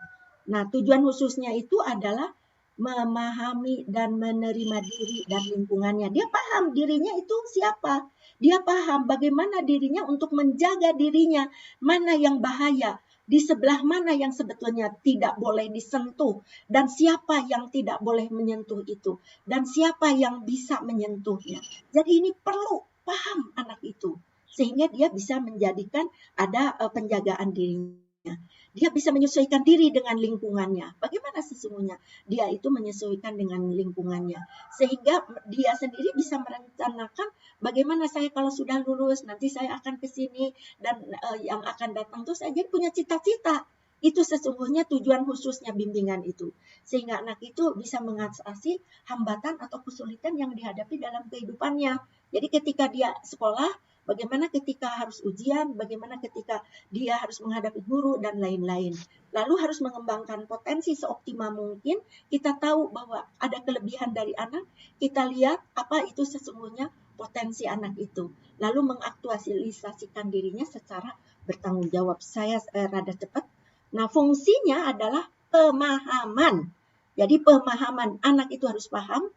Nah, tujuan khususnya itu adalah memahami dan menerima diri dan lingkungannya. Dia paham dirinya itu siapa. Dia paham bagaimana dirinya untuk menjaga dirinya, mana yang bahaya, di sebelah mana yang sebetulnya tidak boleh disentuh, dan siapa yang tidak boleh menyentuh itu, dan siapa yang bisa menyentuhnya. Jadi ini perlu paham anak itu, sehingga dia bisa menjadikan ada penjagaan dirinya. Dia bisa menyesuaikan diri dengan lingkungannya. Bagaimana sesungguhnya dia itu menyesuaikan dengan lingkungannya, sehingga dia sendiri bisa merencanakan bagaimana saya kalau sudah lulus nanti saya akan ke sini, dan yang akan datang tuh saya jadi punya cita-cita. Itu sesungguhnya tujuan khususnya bimbingan itu, sehingga anak itu bisa mengatasi hambatan atau kesulitan yang dihadapi dalam kehidupannya. Jadi ketika dia sekolah, bagaimana ketika harus ujian, bagaimana ketika dia harus menghadapi guru dan lain-lain. Lalu harus mengembangkan potensi seoptimal mungkin. Kita tahu bahwa ada kelebihan dari anak, kita lihat apa itu sesungguhnya potensi anak itu, lalu mengaktualisasikan dirinya secara bertanggung jawab. Saya rada cepat. Nah, fungsinya adalah pemahaman. Jadi pemahaman, anak itu harus paham.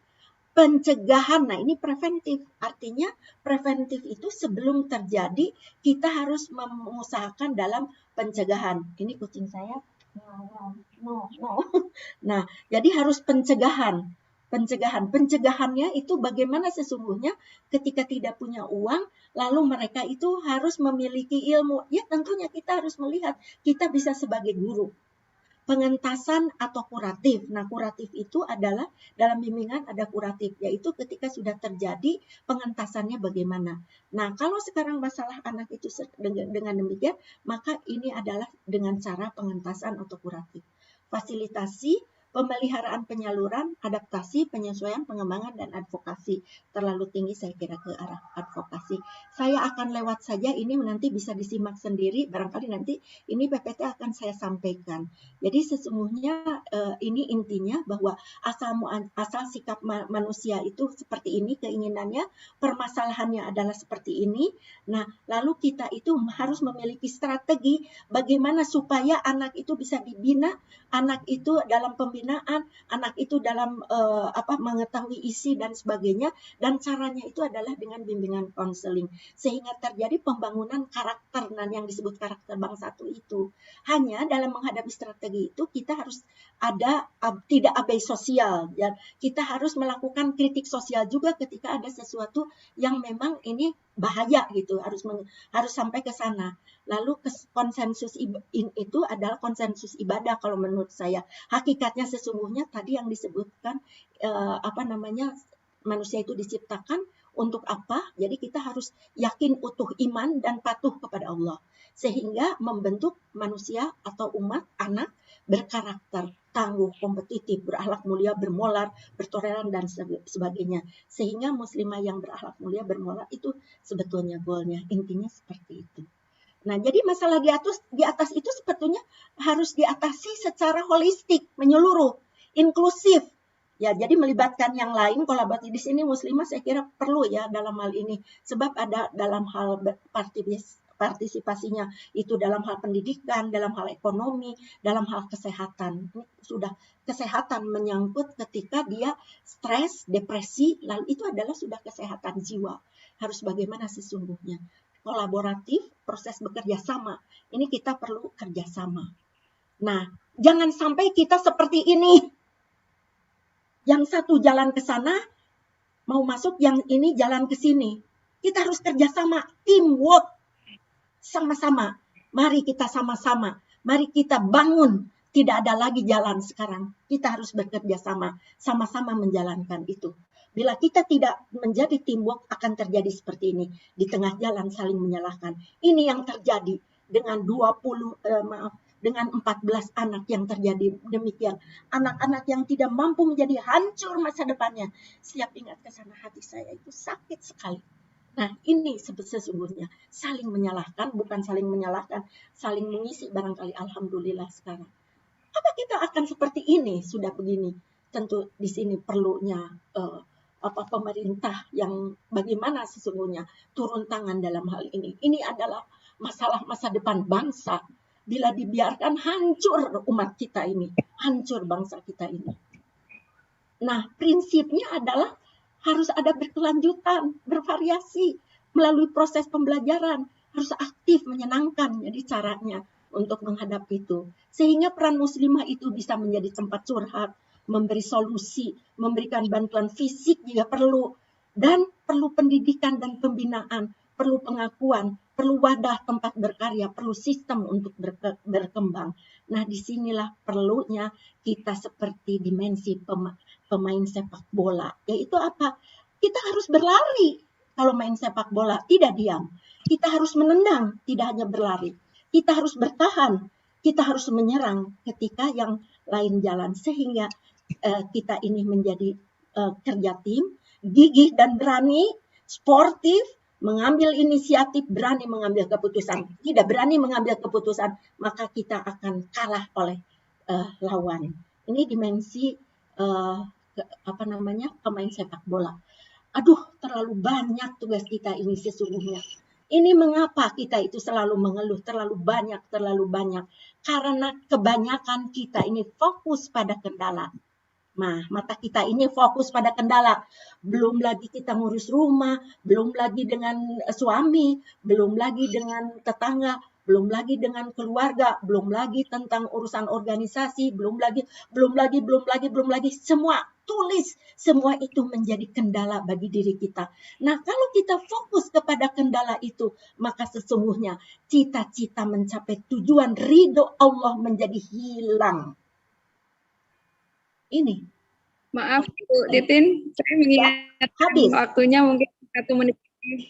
Pencegahan, nah ini preventif. Artinya preventif itu sebelum terjadi kita harus mengusahakan dalam pencegahan. Ini kucing saya. No. Nah, jadi harus pencegahan. Pencegahannya itu bagaimana sesungguhnya ketika tidak punya uang, lalu mereka itu harus memiliki ilmu. Ya tentunya kita harus melihat, kita bisa sebagai guru. Pengentasan atau kuratif. Nah, kuratif itu adalah dalam bimbingan ada kuratif, yaitu ketika sudah terjadi pengentasannya bagaimana. Nah, kalau sekarang masalah anak itu dengan demikian, maka ini adalah dengan cara pengentasan atau kuratif. Fasilitasi pemeliharaan, penyaluran, adaptasi, penyesuaian, pengembangan, dan advokasi. Terlalu tinggi saya kira ke arah advokasi. Saya akan lewat saja, ini nanti bisa disimak sendiri, barangkali nanti ini PPT akan saya sampaikan. Jadi sesungguhnya ini intinya bahwa asal sikap manusia itu seperti ini, keinginannya, permasalahannya adalah seperti ini. Nah, lalu kita itu harus memiliki strategi bagaimana supaya anak itu bisa dibina, anak itu dalam pembinaan, anak itu dalam mengetahui isi dan sebagainya, dan caranya itu adalah dengan bimbingan konseling, sehingga terjadi pembangunan karakter dan yang disebut karakter Bank Satu itu. Hanya dalam menghadapi strategi itu kita harus ada tidak abai sosial, dan kita harus melakukan kritik sosial juga ketika ada sesuatu yang memang ini bahaya gitu, harus sampai ke sana. Lalu konsensus itu adalah konsensus ibadah kalau menurut saya. Hakikatnya sesungguhnya tadi yang disebutkan manusia itu diciptakan untuk apa? Jadi kita harus yakin utuh iman dan patuh kepada Allah. Sehingga membentuk manusia atau umat, anak berkarakter, tangguh, kompetitif, berakhlak mulia, bermoral, bertoleran, dan sebagainya. Sehingga muslimah yang berakhlak mulia, bermoral itu sebetulnya goalnya. Intinya seperti itu. Nah, jadi masalah di atas itu sebetulnya harus diatasi secara holistik, menyeluruh, inklusif. Ya, jadi melibatkan yang lain, kolaborasi di sini muslimah saya kira perlu ya dalam hal ini. Sebab ada dalam hal partisipasinya itu dalam hal pendidikan, dalam hal ekonomi, dalam hal kesehatan. Ini sudah kesehatan menyangkut ketika dia stres, depresi, lalu itu adalah sudah kesehatan jiwa. Harus bagaimana sesungguhnya. Kolaboratif, proses bekerja sama. Ini kita perlu kerjasama. Nah, jangan sampai kita seperti ini. Yang satu jalan ke sana, mau masuk, yang ini jalan ke sini. Kita harus kerjasama, teamwork. Sama-sama. Mari kita sama-sama. Mari kita bangun. Tidak ada lagi jalan sekarang. Kita harus bekerja sama. Sama-sama menjalankan itu. Bila kita tidak menjadi teamwork, akan terjadi seperti ini. Di tengah jalan saling menyalahkan. Ini yang terjadi dengan 14 anak yang terjadi demikian. Anak-anak yang tidak mampu menjadi hancur masa depannya. Setiap ingat ke sana hati saya itu sakit sekali. Nah, ini sesungguhnya saling menyalahkan, bukan saling menyalahkan, saling mengisi barangkali. Alhamdulillah sekarang. Apa kita akan seperti ini sudah begini? Tentu di sini perlunya pemerintah yang bagaimana sesungguhnya turun tangan dalam hal ini. Ini adalah masalah masa depan bangsa. Bila dibiarkan hancur umat kita ini, hancur bangsa kita ini. Nah, prinsipnya adalah harus ada berkelanjutan, bervariasi melalui proses pembelajaran, harus aktif, menyenangkan jadi caranya untuk menghadapi itu. Sehingga peran muslimah itu bisa menjadi tempat curhat, memberi solusi, memberikan bantuan fisik jika perlu, dan perlu pendidikan dan pembinaan, perlu pengakuan, perlu wadah tempat berkarya, perlu sistem untuk berkembang. Nah, disinilah perlunya kita seperti dimensi pemain sepak bola, yaitu apa? Kita harus berlari kalau main sepak bola, tidak diam. Kita harus menendang, tidak hanya berlari. Kita harus bertahan, kita harus menyerang ketika yang lain jalan, sehingga kita ini menjadi kerja tim, gigih dan berani, sportif, mengambil inisiatif, berani mengambil keputusan. Tidak berani mengambil keputusan, maka kita akan kalah oleh lawan. Ini dimensi pemain sepak bola. Aduh, terlalu banyak tugas kita ini sesungguhnya. Ini mengapa kita itu selalu mengeluh, terlalu banyak. Karena kebanyakan kita ini fokus pada kendala. Nah, mata kita ini fokus pada kendala. Belum lagi kita ngurus rumah, belum lagi dengan suami, belum lagi dengan tetangga, belum lagi dengan keluarga, belum lagi tentang urusan organisasi, belum lagi. Semua tulis, semua itu menjadi kendala bagi diri kita. Nah, kalau kita fokus kepada kendala itu, maka sesungguhnya cita-cita mencapai tujuan ridho Allah menjadi hilang. Ini. Maaf Bu Titin, saya mengingat habis waktunya mungkin 1 menit.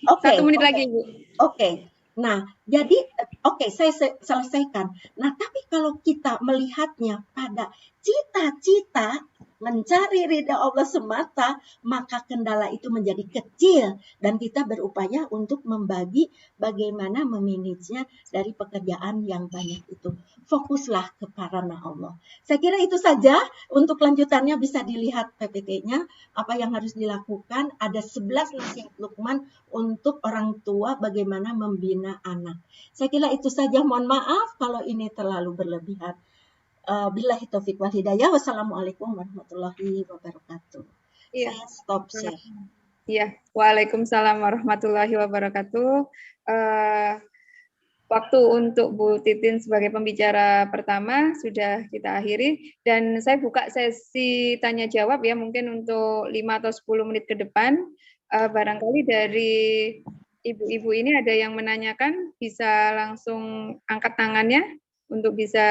Okay, 1 menit lagi Bu. Oke. Nah, jadi oke, saya selesaikan. Nah, tapi kalau kita melihatnya pada cita-cita mencari ridha Allah semata, maka kendala itu menjadi kecil dan kita berupaya untuk membagi bagaimana memanagenya dari pekerjaan yang banyak itu. Fokuslah kepada Allah. Saya kira itu saja. Untuk lanjutannya bisa dilihat PPT-nya apa yang harus dilakukan. Ada 11 nasihat Luqman untuk orang tua bagaimana membina anak. Saya kira itu saja. Mohon maaf kalau ini terlalu berlebihan. Billahi taufiq wal hidayah. Wassalamualaikum warahmatullahi wabarakatuh. Iya. Saya stop share. Iya, Waalaikumsalam warahmatullahi wabarakatuh. Waktu untuk Bu Titin sebagai pembicara pertama sudah kita akhiri, dan saya buka sesi tanya jawab ya, mungkin untuk 5 atau 10 menit ke depan. Barangkali dari ibu-ibu ini ada yang menanyakan, bisa langsung angkat tangannya untuk bisa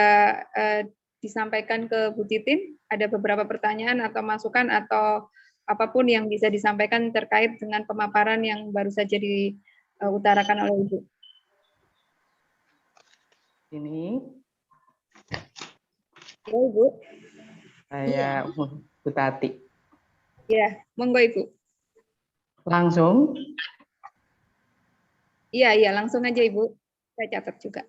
disampaikan ke Bu Titin. Ada beberapa pertanyaan atau masukan atau apapun yang bisa disampaikan terkait dengan pemaparan yang baru saja diutarakan oleh Ibu. Ini Ya, Ibu. saya Bu Tati. Ya, monggo Ibu. Langsung? Iya, langsung aja Ibu. Saya catat juga.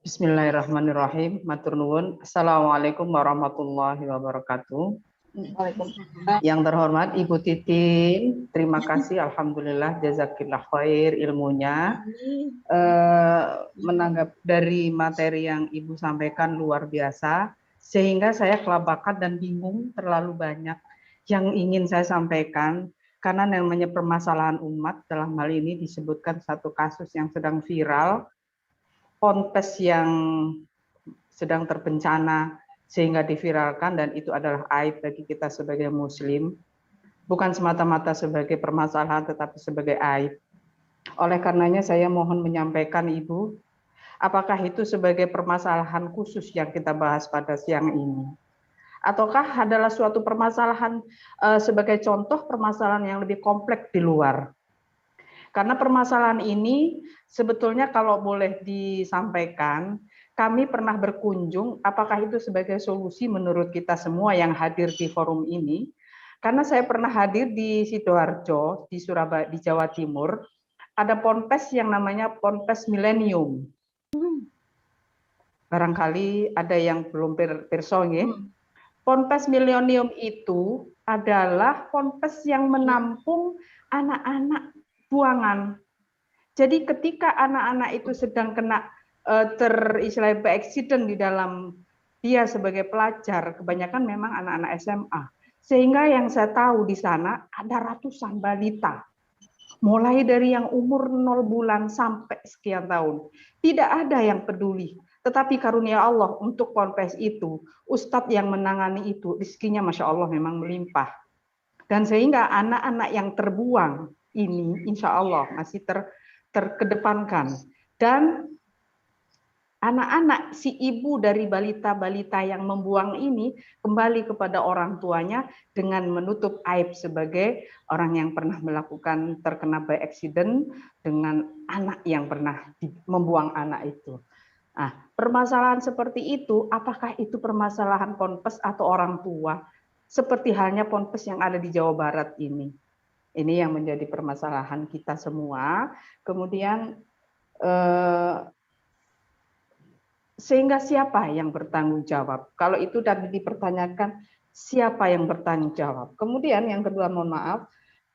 Bismillahirrahmanirrahim. Matur nuwun. Assalamualaikum warahmatullahi wabarakatuh. Waalaikumsalam. Yang terhormat Ibu Titin, terima kasih. Alhamdulillah, jazakillah khair ilmunya. Menanggap dari materi yang Ibu sampaikan luar biasa, sehingga saya kelabakan dan bingung, terlalu banyak yang ingin saya sampaikan, karena namanya permasalahan umat, dalam hal ini disebutkan satu kasus yang sedang viral, ponpes yang sedang terbencana sehingga diviralkan, dan itu adalah aib bagi kita sebagai muslim, bukan semata-mata sebagai permasalahan tetapi sebagai aib. Oleh karenanya saya mohon menyampaikan Ibu, apakah itu sebagai permasalahan khusus yang kita bahas pada siang ini, ataukah adalah suatu permasalahan sebagai contoh permasalahan yang lebih kompleks di luar. Karena permasalahan ini sebetulnya kalau boleh disampaikan, kami pernah berkunjung, apakah itu sebagai solusi menurut kita semua yang hadir di forum ini? Karena saya pernah hadir di Sidoarjo, di Surabaya, di Jawa Timur, ada ponpes yang namanya Ponpes Milenium. Barangkali ada yang belum pirsa nggih. Ponpes Milenium itu adalah ponpes yang menampung anak-anak buangan. Jadi ketika anak-anak itu sedang kena istilahnya accident di dalam dia sebagai pelajar, kebanyakan memang anak-anak SMA. Sehingga yang saya tahu di sana ada ratusan balita, mulai dari yang umur 0 bulan sampai sekian tahun. Tidak ada yang peduli. Tetapi karunia Allah untuk ponpes itu, ustadz yang menangani itu, rezekinya Masya Allah memang melimpah. Dan sehingga anak-anak yang terbuang ini insya Allah masih terkedepankan. Dan anak-anak si ibu dari balita-balita yang membuang ini kembali kepada orang tuanya dengan menutup aib sebagai orang yang pernah melakukan terkena by accident dengan anak yang pernah membuang anak itu. Nah, permasalahan seperti itu, apakah itu permasalahan ponpes atau orang tua? Seperti halnya ponpes yang ada di Jawa Barat ini. Ini yang menjadi permasalahan kita semua. Kemudian sehingga siapa yang bertanggung jawab? Kalau itu tadi dipertanyakan, siapa yang bertanggung jawab? Kemudian yang kedua, mohon maaf,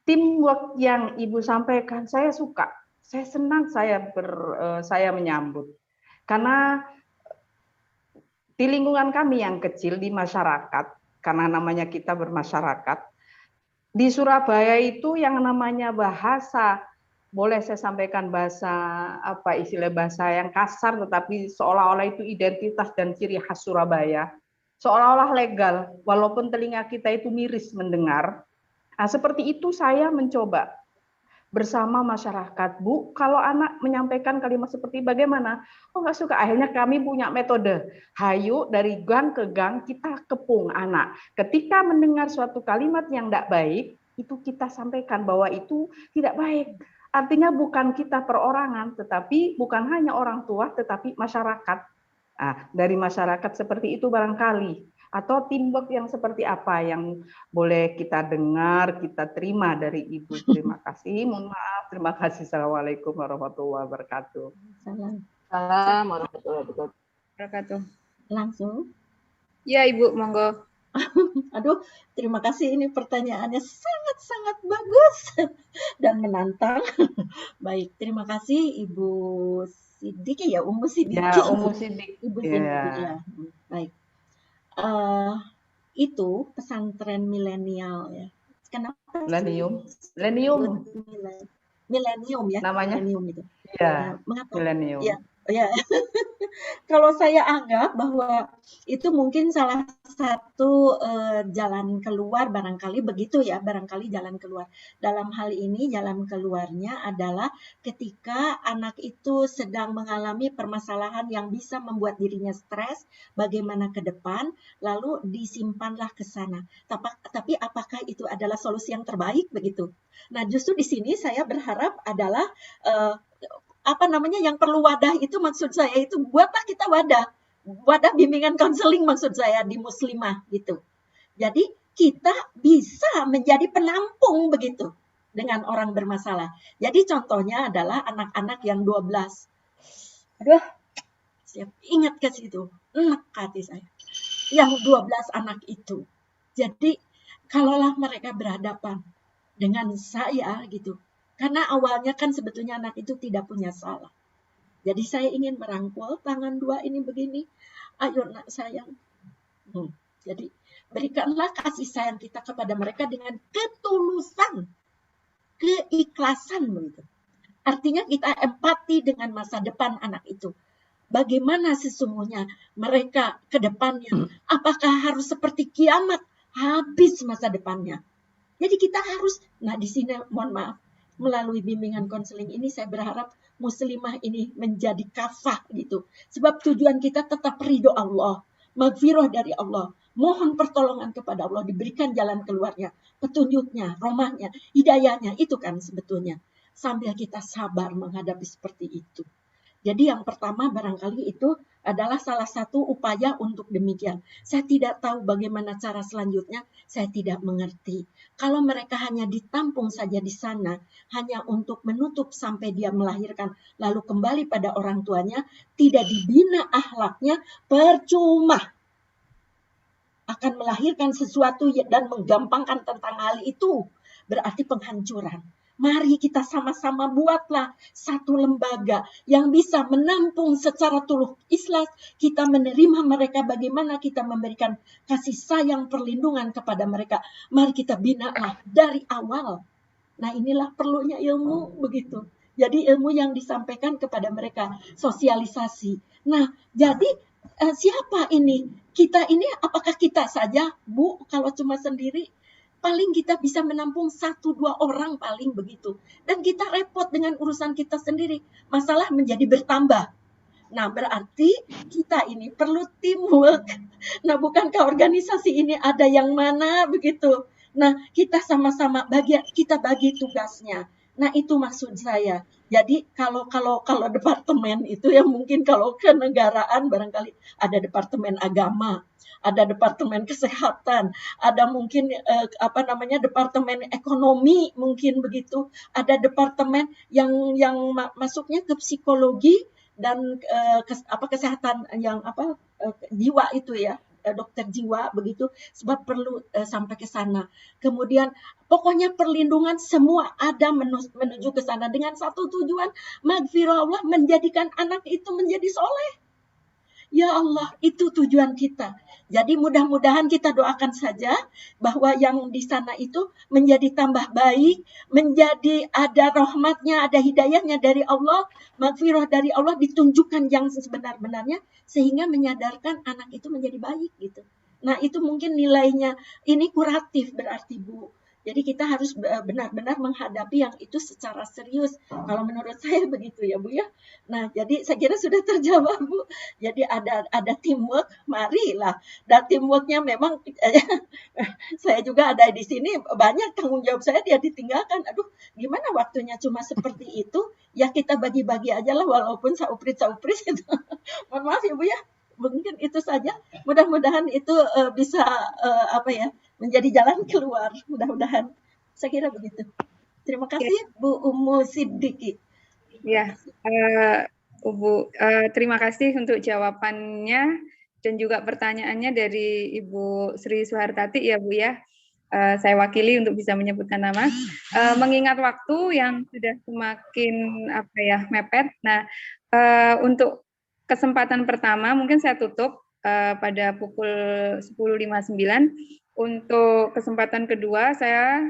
teamwork yang Ibu sampaikan, saya suka. Saya senang saya menyambut. Karena di lingkungan kami yang kecil, di masyarakat, karena namanya kita bermasyarakat, di Surabaya itu yang namanya bahasa, boleh saya sampaikan bahasa istilah bahasa yang kasar, tetapi seolah-olah itu identitas dan ciri khas Surabaya, seolah-olah legal walaupun telinga kita itu miris mendengar. Nah, seperti itu saya mencoba bersama masyarakat, Bu, kalau anak menyampaikan kalimat seperti bagaimana? Oh, nggak suka. Akhirnya kami punya metode, hayu dari gang ke gang kita kepung anak. Ketika mendengar suatu kalimat yang tidak baik, itu kita sampaikan bahwa itu tidak baik. Artinya bukan kita perorangan, tetapi bukan hanya orang tua, tetapi masyarakat. Nah, dari masyarakat seperti itu barangkali. Atau teamwork yang seperti apa yang boleh kita dengar, kita terima dari Ibu. Terima kasih. Mohon maaf. Terima kasih. Assalamualaikum warahmatullahi wabarakatuh. Salam. Salam warahmatullahi Wabarakatuh. Langsung. Ya, Ibu, monggo. Aduh, terima kasih. Ini pertanyaannya sangat-sangat bagus dan menantang. Baik, terima kasih Ibu Siddiq ya, Ummu Siddiq. Ya, Ummu Siddiq. Ibu Siddiq ya. Baik. Itu pesantren milenial ya. Kenapa? Milenium ya. Namanya? Milenium itu. Ya, mengapa? milenium. Ya. Kalau saya anggap bahwa itu mungkin salah satu jalan keluar, barangkali begitu ya, barangkali jalan keluar. Dalam hal ini jalan keluarnya adalah ketika anak itu sedang mengalami permasalahan yang bisa membuat dirinya stres, bagaimana ke depan, lalu disimpanlah ke sana. Tapi apakah itu adalah solusi yang terbaik begitu? Nah, justru di sini saya berharap adalah yang perlu wadah itu, maksud saya itu buatlah kita wadah bimbingan konseling, maksud saya di muslimah gitu. Jadi kita bisa menjadi penampung begitu dengan orang bermasalah. Jadi contohnya adalah anak-anak yang 12. Aduh, siap ingat ke situ, enak hati saya. Yang 12 anak itu. Jadi kalaulah mereka berhadapan dengan saya gitu. Karena awalnya kan sebetulnya anak itu tidak punya salah. Jadi saya ingin merangkul tangan dua ini begini. Ayo nak sayang. Jadi berikanlah kasih sayang kita kepada mereka dengan ketulusan, keikhlasan begitu. Artinya kita empati dengan masa depan anak itu. Bagaimana sesungguhnya mereka ke depannya? Apakah harus seperti kiamat habis masa depannya? Jadi kita harus, di sini mohon maaf, melalui bimbingan konseling ini saya berharap muslimah ini menjadi kafah gitu. Sebab tujuan kita tetap ridho Allah, maghfirah dari Allah, mohon pertolongan kepada Allah, diberikan jalan keluarnya, petunjuknya, rahmatnya, hidayahnya, itu kan sebetulnya. Sambil kita sabar menghadapi seperti itu. Jadi yang pertama barangkali itu adalah salah satu upaya untuk demikian. Saya tidak tahu bagaimana cara selanjutnya, saya tidak mengerti. Kalau mereka hanya ditampung saja di sana, hanya untuk menutup sampai dia melahirkan, lalu kembali pada orang tuanya, tidak dibina akhlaknya, percuma. Akan melahirkan sesuatu dan menggampangkan tentang hal itu, berarti penghancuran. Mari kita sama-sama buatlah satu lembaga yang bisa menampung secara tulus ikhlas. Kita menerima mereka, bagaimana kita memberikan kasih sayang, perlindungan kepada mereka. Mari kita binalah dari awal. Nah, inilah perlunya ilmu begitu. Jadi ilmu yang disampaikan kepada mereka, sosialisasi. Nah, jadi siapa ini? Kita ini apakah kita saja, Bu, kalau cuma sendiri? Paling kita bisa menampung 1-2 orang paling begitu. Dan kita repot dengan urusan kita sendiri. Masalah menjadi bertambah. Nah, berarti kita ini perlu teamwork. Nah, bukankah organisasi ini ada yang mana begitu? Nah, kita sama-sama kita bagi tugasnya. Nah, itu maksud saya. Jadi kalau departemen itu ya mungkin kalau kenegaraan barangkali ada departemen agama, ada departemen kesehatan, ada mungkin departemen ekonomi mungkin begitu, ada departemen yang masuknya ke psikologi dan kesehatan yang jiwa itu ya, dokter jiwa begitu, sebab perlu sampai ke sana. Kemudian pokoknya perlindungan semua ada menuju ke sana dengan satu tujuan, maghfirah Allah, menjadikan anak itu menjadi soleh. Ya Allah, itu tujuan kita. Jadi mudah-mudahan kita doakan saja bahwa yang di sana itu menjadi tambah baik, menjadi ada rahmatnya, ada hidayahnya dari Allah, maghfirah dari Allah, ditunjukkan yang sebenar-benarnya, sehingga menyadarkan anak itu menjadi baik gitu. Nah, itu mungkin nilainya, ini kuratif berarti Bu. Jadi kita harus benar-benar menghadapi yang itu secara serius. Kalau menurut saya begitu ya Bu ya. Nah, jadi saya kira sudah terjawab Bu. Jadi ada teamwork, marilah. Dan teamworknya memang saya juga ada di sini, banyak tanggung jawab saya dia ditinggalkan. Aduh, gimana waktunya cuma seperti itu? Ya kita bagi-bagi aja lah walaupun sauprit gitu. Mohon maaf ya Bu ya. Mungkin itu saja. Mudah-mudahan itu bisa menjadi jalan keluar. Mudah-mudahan. Saya kira begitu. Terima kasih Bu Umu Siddiqi. Ya, Bu, terima kasih untuk jawabannya dan juga pertanyaannya dari Ibu Sri Suhartati ya Bu ya. Saya wakili untuk bisa menyebutkan nama. Mengingat waktu yang sudah semakin mepet. Nah, untuk kesempatan pertama mungkin saya tutup pada pukul 10.59. Untuk kesempatan kedua saya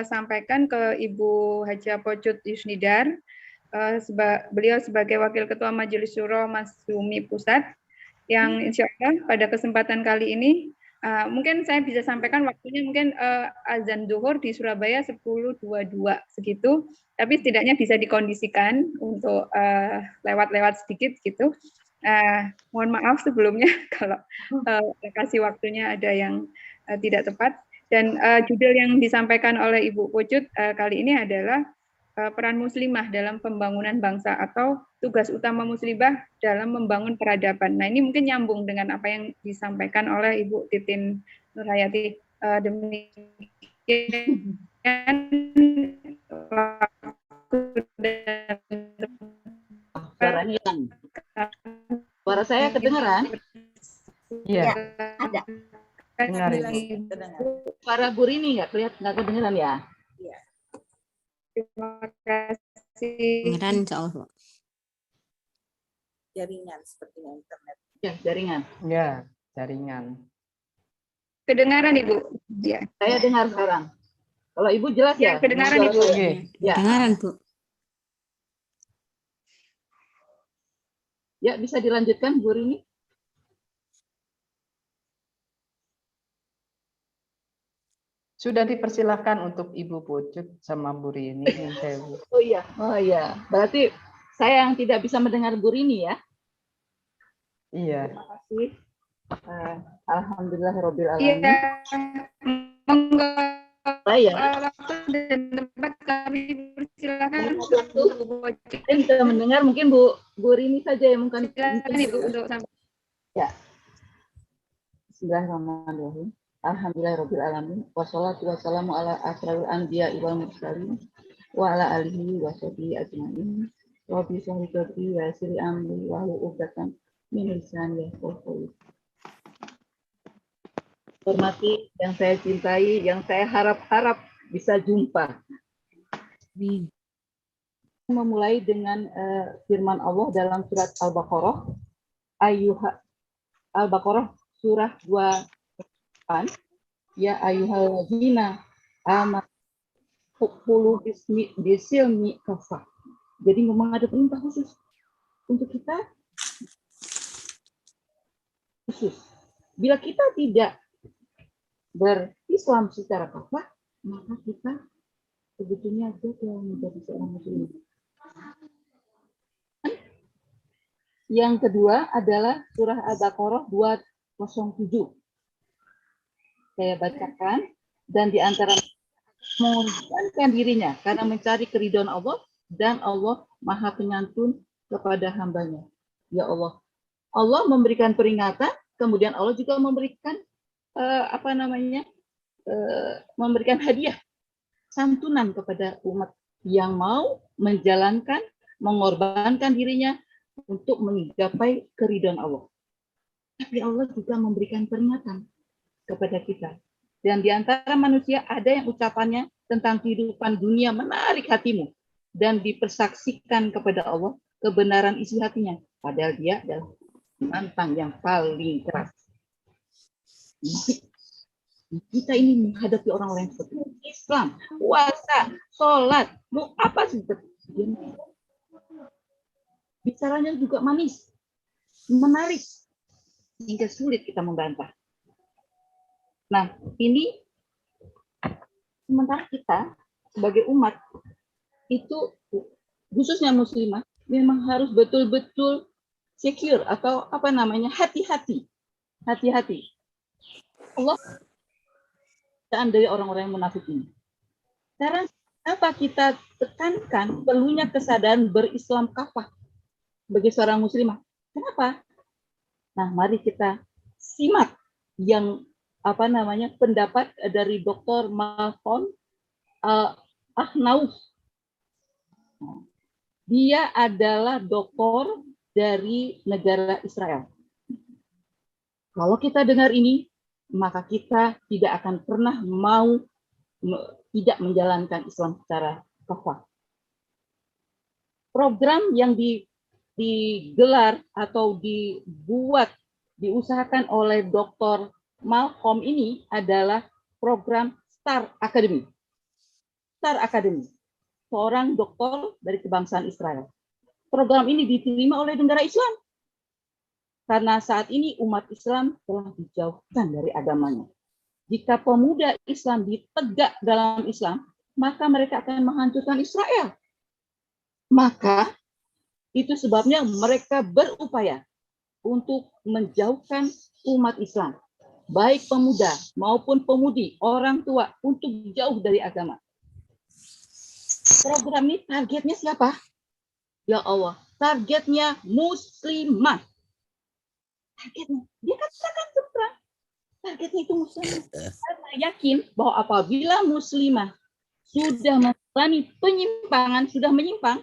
sampaikan ke Ibu Haja Pocut Yusnidar. Beliau sebagai Wakil Ketua Majelis Syuro Masyumi Pusat yang insya Allah pada kesempatan kali ini mungkin saya bisa sampaikan waktunya mungkin azan zuhur di Surabaya 10.22 segitu, tapi setidaknya bisa dikondisikan untuk lewat-lewat sedikit gitu. Mohon maaf sebelumnya kalau kasih waktunya ada yang tidak tepat. Dan judul yang disampaikan oleh Ibu Pocut kali ini adalah peran muslimah dalam pembangunan bangsa atau tugas utama muslimah dalam membangun peradaban. Nah, ini mungkin nyambung dengan apa yang disampaikan oleh Ibu Titin Nurhayati. Demikian Suara hilang. Suara saya kedengeran? Iya, Ada. dengar Suara Bu Rini nggak kedengeran ya? Terima kasih. Kedengeran insya Allah. Jaringan sepertinya internet. Ya, jaringan. Ya, jaringan. Kedengaran Ibu? Ya. Saya dengar sekarang. Kalau Ibu jelas ya? Kedengaran Ibu. Ya. Kedengaran Bu. Ya, bisa dilanjutkan Bu Rini? Sudah dipersilahkan untuk Ibu Pocut sama Bu Rini. Oh iya. Berarti saya yang tidak bisa mendengar Bu Rini ya? Iya. Terima kasih. Alhamdulillahirabbil alamin. Iya. Monggo. Saya Waktu dan tempat kami persilakan. bisa mendengar, mungkin Bu Rini saja yang mungkin. Silakan Ibu untuk sampai. Ya. Bismillahirrahmanirrahim. Alhamdulillahirabbil alamin. Wassalatu wassalamu ala asyrofil anbiya'i wal mursalin wa ala alihi washabihi ajmain. Rabbi shrah li sadri wa yassir li amri wahlul 'uqdatam min lisani yafqahu qawli. Hormati yang saya cintai, yang saya harap-harap bisa jumpa. Memulai dengan firman Allah dalam surat Al-Baqarah, Al-Baqarah surah 2 ya ayyuhalladzina amanu bisilmi kafah. Jadi memang ada perintah khusus untuk kita khusus. Bila kita tidak berislam secara kafah, maka kita sebetulnya gagal menjadi seorang muslim. Yang kedua adalah surah Al-Baqarah 207. Saya bacakan, dan di antara mengorbankan dirinya karena mencari keridhaan Allah, dan Allah Maha Penyantun kepada hambanya. Ya Allah. Allah memberikan peringatan, kemudian Allah juga memberikan memberikan hadiah santunan kepada umat yang mau menjalankan, mengorbankan dirinya untuk menggapai keridhaan Allah. Tapi Allah juga memberikan peringatan kepada kita. Dan di antara manusia ada yang ucapannya tentang kehidupan dunia menarik hatimu dan dipersaksikan kepada Allah kebenaran isi hatinya, padahal dia adalah penantang yang paling keras. Kita ini menghadapi orang-orang seperti Islam, puasa, sholat, mau apa sih? Bicaranya juga manis, menarik, hingga sulit kita membantah. Nah, ini Sementara kita sebagai umat itu, khususnya muslimah, memang harus betul-betul secure atau apa namanya, hati-hati. Allah dari orang-orang yang munafik ini. Sekarang apa kita tekankan perlunya kesadaran berislam kafah bagi seorang muslimah? Kenapa? Nah, mari kita simak yang apa namanya pendapat dari Dr. Malcolm Ahnauf. Dia adalah doktor dari negara Israel. Kalau kita dengar ini, maka kita tidak akan pernah mau tidak menjalankan Islam secara kafah. Program yang digelar atau diusahakan oleh Dr. Malcolm ini adalah program Star Academy. Star Academy, seorang doktor dari kebangsaan Israel. Program ini diterima oleh negara Islam. Karena saat ini umat Islam telah dijauhkan dari agamanya. Jika pemuda Islam ditegak dalam Islam, maka mereka akan menghancurkan Israel. Maka itu sebabnya mereka berupaya untuk menjauhkan umat Islam, baik pemuda maupun pemudi, orang tua, untuk jauh dari agama. Program ini targetnya siapa? Ya Allah, targetnya muslimah. Targetnya, dia katakan terang, targetnya itu muslimah. Karena yakin bahwa apabila muslimah sudah mengalami penyimpangan, sudah menyimpang,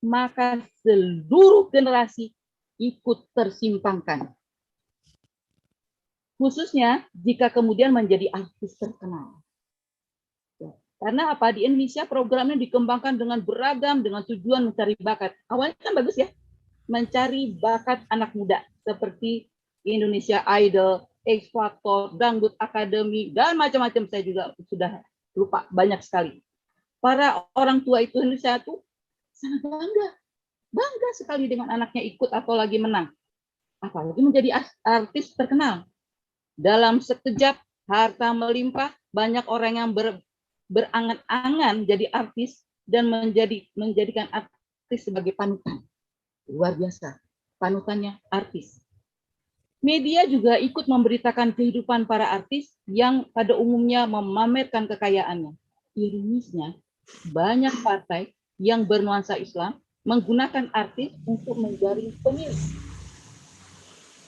maka seluruh generasi ikut tersimpangkan. Khususnya jika kemudian menjadi artis terkenal. Karena apa? Di Indonesia programnya dikembangkan dengan beragam, dengan tujuan mencari bakat. Awalnya kan bagus ya, mencari bakat anak muda seperti Indonesia Idol, X Factor, Dangdut Academy, dan macam-macam. Saya juga sudah lupa, banyak sekali. Para orang tua itu Indonesia itu sangat bangga sekali dengan anaknya ikut atau lagi menang. Apalagi menjadi artis terkenal. Dalam sekejap harta melimpah, banyak orang yang berangan-angan jadi artis dan menjadikan artis sebagai panutan. Luar biasa, panutannya artis. Media juga ikut memberitakan kehidupan para artis yang pada umumnya memamerkan kekayaannya. Ironisnya, banyak partai yang bernuansa Islam menggunakan artis untuk menjaring pemilih.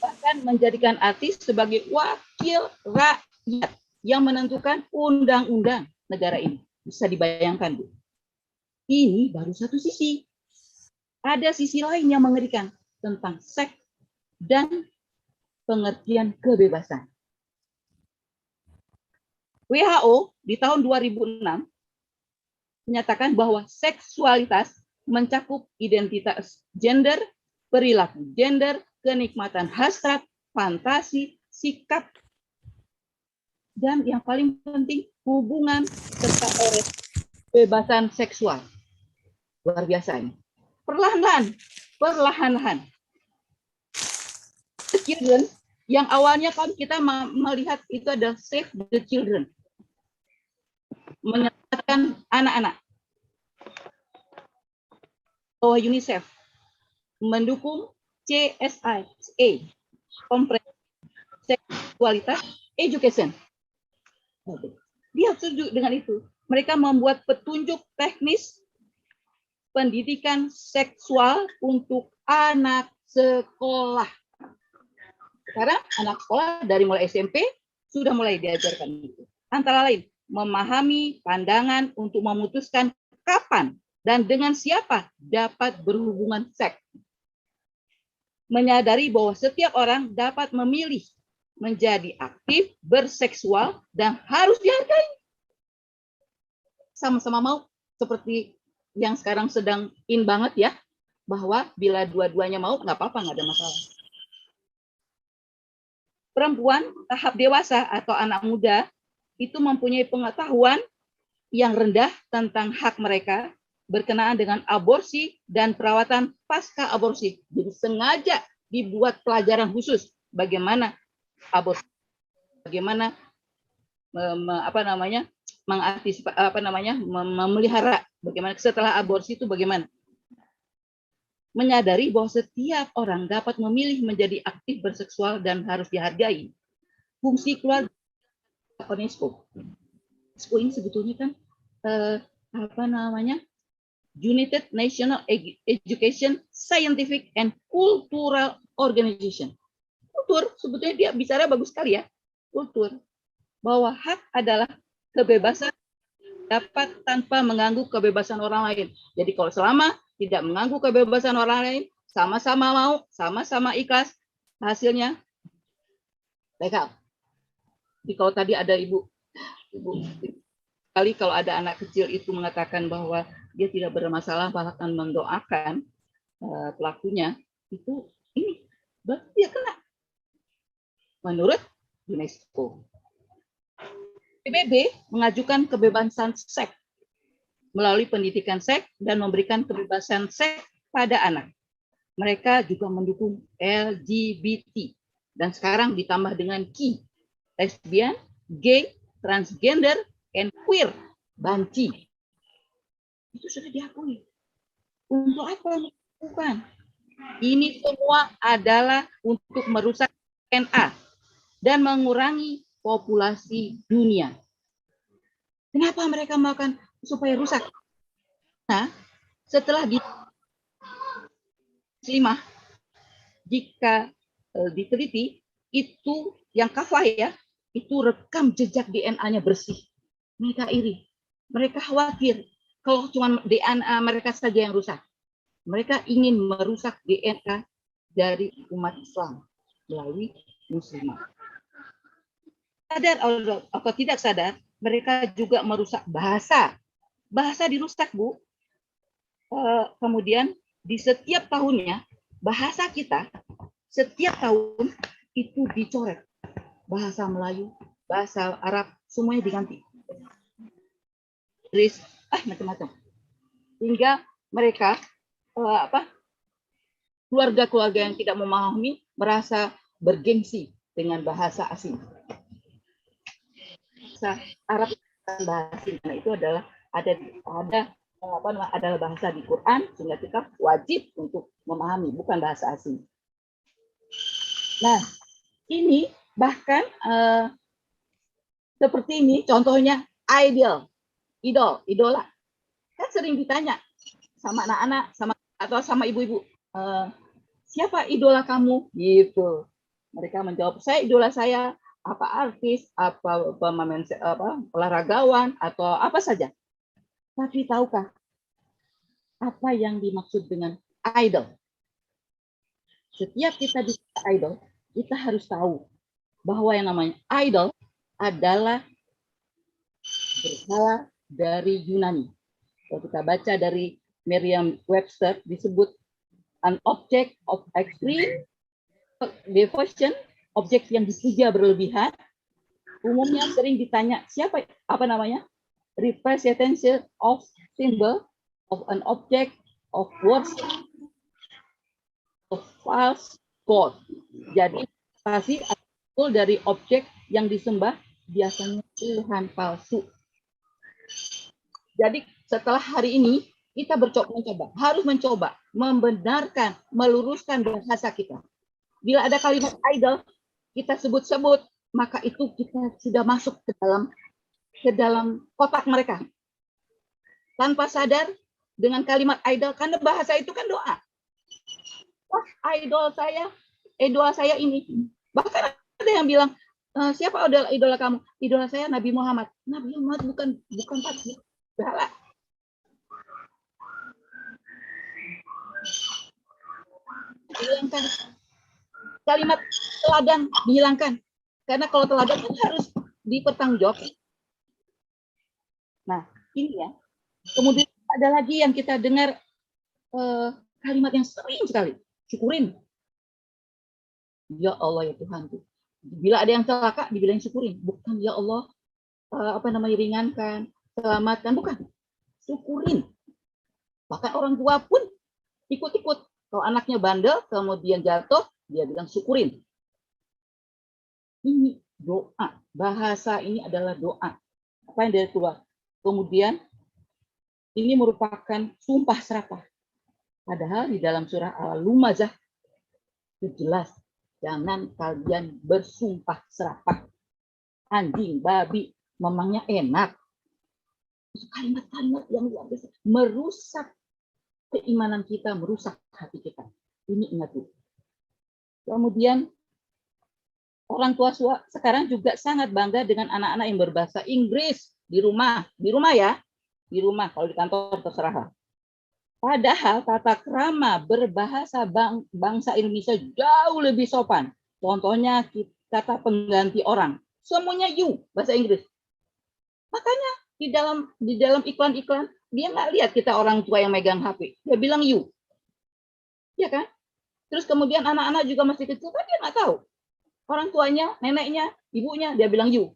Bahkan menjadikan artis sebagai wakil rakyat yang menentukan undang-undang negara ini. Bisa dibayangkan, Bu. Ini baru satu sisi. Ada sisi lain yang mengerikan tentang seks dan pengertian kebebasan. WHO di tahun 2006 menyatakan bahwa seksualitas mencakup identitas gender, perilaku gender, kenikmatan hasrat, fantasi, sikap, dan yang paling penting hubungan serta kebebasan seksual. Luar biasa ini. Perlahan-lahan. The Children, yang awalnya kan kita melihat itu adalah Save the Children, menyelamatkan anak-anak. Bahwa UNICEF mendukung CSA, Seksualitas Education. Dia setuju dengan itu. Mereka membuat petunjuk teknis pendidikan seksual untuk anak sekolah. Sekarang anak sekolah dari mulai SMP sudah mulai diajarkan itu. Antara lain, memahami pandangan untuk memutuskan kapan dan dengan siapa dapat berhubungan seks. Menyadari bahwa setiap orang dapat memilih menjadi aktif, berseksual, dan harus dihargai. Sama-sama mau, seperti yang sekarang sedang in banget ya, bahwa bila dua-duanya mau, nggak apa-apa, nggak ada masalah. Perempuan tahap dewasa atau anak muda itu mempunyai pengetahuan yang rendah tentang hak mereka berkenaan dengan aborsi dan perawatan pasca aborsi. Jadi sengaja dibuat pelajaran khusus bagaimana aborsi, bagaimana memelihara. Bagaimana setelah aborsi itu bagaimana? Menyadari bahwa setiap orang dapat memilih menjadi aktif berseksual dan harus dihargai. Fungsi keluarga UNESCO. UNESCO ini sebetulnya kan United National Education Scientific and Cultural Organization. Kultur sebetulnya dia bicara bagus sekali ya. Kultur bahwa hak adalah kebebasan dapat tanpa mengganggu kebebasan orang lain. Jadi kalau selama tidak mengganggu kebebasan orang lain, sama-sama mau, sama-sama ikhlas, hasilnya legal. Jadi kalau tadi ada ibu kali kalau ada anak kecil itu mengatakan bahwa dia tidak bermasalah bahkan mendoakan pelakunya, itu ini berarti dia kena menurut UNESCO. PBB mengajukan kebebasan seks melalui pendidikan seks dan memberikan kebebasan seks pada anak. Mereka juga mendukung LGBT dan sekarang ditambah dengan Q, lesbian, gay, transgender, and queer, banci. Itu sudah diakui. Untuk apa bukan? Ini semua adalah untuk merusak DNA dan mengurangi populasi dunia. Kenapa mereka makan supaya rusak? Nah, setelah jika diteliti, itu yang kafah ya, itu rekam jejak DNA-nya bersih. Mereka iri, mereka khawatir kalau cuma DNA mereka saja yang rusak. Mereka ingin merusak DNA dari umat Islam melalui muslimah. Sadar atau tidak sadar, mereka juga merusak bahasa. Bahasa dirusak, Bu. Kemudian di setiap tahunnya, bahasa kita setiap tahun itu dicoret. Bahasa Melayu, bahasa Arab, semuanya diganti. Inggris, macam-macam. Hingga mereka, keluarga-keluarga yang tidak memahami merasa bergengsi dengan bahasa asing. Bahasa Arab dan bahasa asing, nah itu adalah adalah bahasa di Quran, sehingga kita wajib untuk memahami, bukan bahasa asing. Nah, ini bahkan seperti ini contohnya idola. Kan sering ditanya sama anak-anak atau sama ibu-ibu, siapa idola kamu? Gitu. Mereka menjawab, idola saya apa artis, apa pemain olahragawan atau apa saja. Tapi tahukah apa yang dimaksud dengan idol? Setiap kita bicara idol, kita harus tahu bahwa yang namanya idol adalah berasal dari Yunani. Kalau kita baca dari Merriam-Webster, disebut an object of extreme devotion, objek yang dipuja berlebihan. Umumnya sering ditanya siapa representation of symbol of an object of worship of false god. Jadi pasti asal dari objek yang disembah biasanya Tuhan palsu. Jadi setelah hari ini kita harus mencoba membenarkan, meluruskan bahasa kita. Bila ada kalimat idol kita sebut-sebut, maka itu kita sudah masuk ke dalam kotak mereka. Tanpa sadar dengan kalimat idol, karena bahasa itu kan doa. Wah, idola saya ini. Bahkan ada yang bilang, siapa idola kamu? Idola saya Nabi Muhammad. Nabi Muhammad bukan pasti. Salah. Hilangkan kalimat teladan, dihilangkan. Karena kalau teladan kan harus dipertanggungjawabkan. Nah, ini ya. Kemudian ada lagi yang kita dengar kalimat yang sering sekali. Syukurin. Ya Allah ya Tuhan. Bila ada yang celaka, dibilang syukurin. Bukan ya Allah, ringankan, selamatkan. Bukan. Syukurin. Bahkan orang tua pun ikut-ikut. Kalau anaknya bandel, kemudian jatuh, dia bilang syukurin. Ini doa. Bahasa ini adalah doa. Apa yang dari keluar. Kemudian ini merupakan sumpah serapah. Padahal di dalam surah Al-Lumazah itu jelas, jangan kalian bersumpah serapah. Anjing, babi, memangnya enak. Kalimat-kalimat yang luar biasa merusak keimanan kita, merusak hati kita. Ini ingat dulu. Kemudian orang tua sekarang juga sangat bangga dengan anak-anak yang berbahasa Inggris di rumah ya, di rumah, kalau di kantor terserah. Padahal tata krama berbahasa bangsa Indonesia jauh lebih sopan. Contohnya kata pengganti orang, semuanya you bahasa Inggris. Makanya di dalam iklan-iklan dia nggak lihat kita orang tua yang megang HP, dia bilang you, ya kan? Terus kemudian anak-anak juga masih kecil kan dia nggak tahu orang tuanya, neneknya, ibunya, dia bilang you.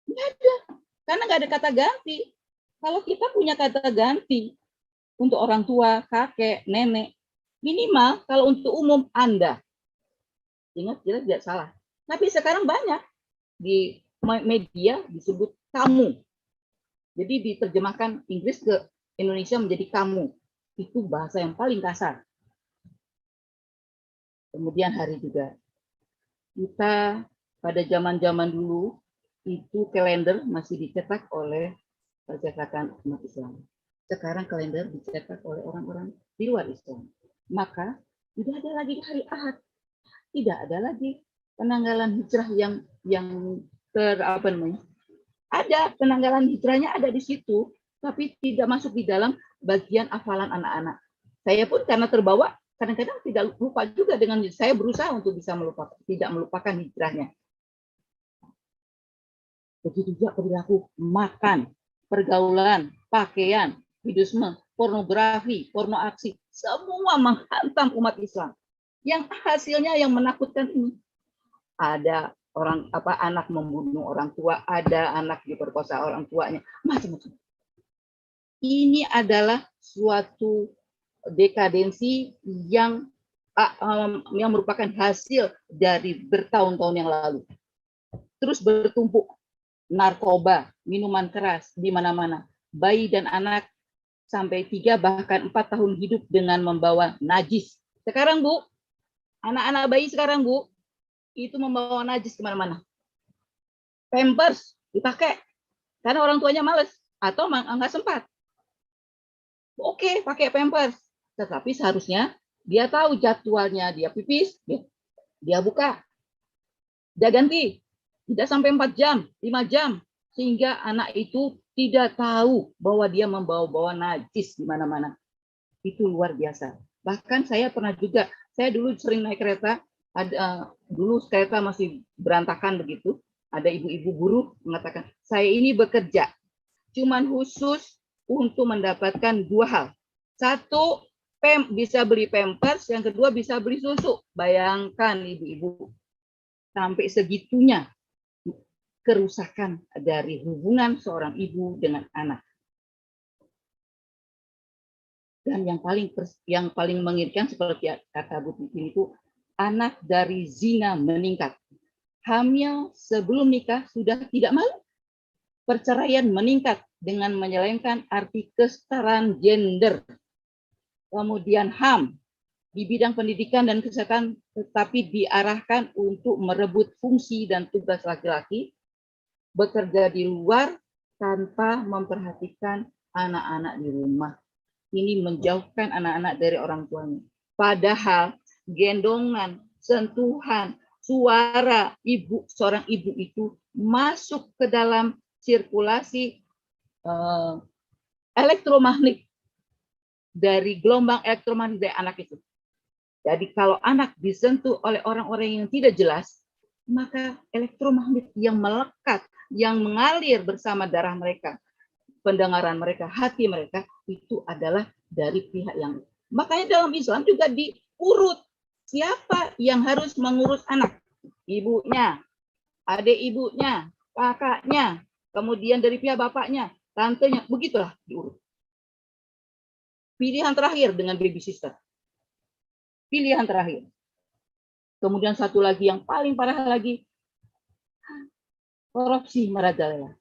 Nggak ada, karena nggak ada kata ganti. Kalau kita punya kata ganti untuk orang tua, kakek, nenek, minimal kalau untuk umum Anda. Ingat, kita tidak salah. Tapi sekarang banyak di media disebut kamu. Jadi diterjemahkan Inggris ke Indonesia menjadi kamu. Itu bahasa yang paling kasar. Kemudian hari juga. Kita pada zaman-zaman dulu itu kalender masih dicetak oleh percetakan umat Islam. Sekarang kalender dicetak oleh orang-orang di luar Islam. Maka tidak ada lagi hari Ahad, tidak ada lagi penanggalan hijrah yang ada penanggalan hijrahnya ada di situ, tapi tidak masuk di dalam bagian hafalan anak-anak. Saya pun karena terbawa kadang-kadang tidak lupa juga dengan saya berusaha untuk bisa tidak melupakan hijrahnya. Begitu juga perilaku makan, pergaulan, pakaian, hidusme, pornografi, porno aksi, semua menghantam umat Islam. Yang hasilnya yang menakutkan ini. Ada anak membunuh orang tua, ada anak diperkosa orang tuanya, macam-macam. Ini adalah suatu dekadensi yang merupakan hasil dari bertahun-tahun yang lalu. Terus bertumpuk narkoba, minuman keras di mana-mana. Bayi dan anak sampai 3 bahkan 4 tahun hidup dengan membawa najis. Sekarang Bu, anak-anak bayi sekarang Bu, itu membawa najis kemana-mana. Pampers dipakai karena orang tuanya males atau nggak sempat. Oke, pakai pampers. Tetapi seharusnya dia tahu jadwalnya, dia pipis, dia buka, dia ganti. Tidak sampai 4 jam, 5 jam. Sehingga anak itu tidak tahu bahwa dia membawa-bawa najis di mana-mana. Itu luar biasa. Bahkan saya pernah juga, saya dulu sering naik kereta, dulu kereta masih berantakan begitu. Ada ibu-ibu buruh mengatakan, saya ini bekerja cuman khusus untuk mendapatkan 2 hal. Satu, bisa beli pampers, yang kedua bisa beli susu. Bayangkan ibu-ibu, sampai segitunya kerusakan dari hubungan seorang ibu dengan anak. Dan yang paling mengerikan seperti kata Bu Titin itu, anak dari zina meningkat. Hamil sebelum nikah sudah tidak malu. Perceraian meningkat dengan menyelewengkan arti kesetaraan gender. Kemudian HAM di bidang pendidikan dan kesehatan tetapi diarahkan untuk merebut fungsi dan tugas laki-laki, bekerja di luar tanpa memperhatikan anak-anak di rumah. Ini menjauhkan anak-anak dari orang tuanya. Padahal gendongan, sentuhan, suara seorang ibu itu masuk ke dalam sirkulasi elektromagnetik dari gelombang elektromagnetik dari anak itu. Jadi kalau anak disentuh oleh orang-orang yang tidak jelas, maka elektromagnetik yang melekat, yang mengalir bersama darah mereka, pendengaran mereka, hati mereka, itu adalah dari pihak yang. Makanya dalam Islam juga diurut siapa yang harus mengurus anak. Ibunya, adik ibunya, kakaknya, kemudian dari pihak bapaknya, tantenya, begitulah diurut. Pilihan terakhir dengan baby sister. Pilihan terakhir. Kemudian satu lagi yang paling parah lagi, korupsi merajalela.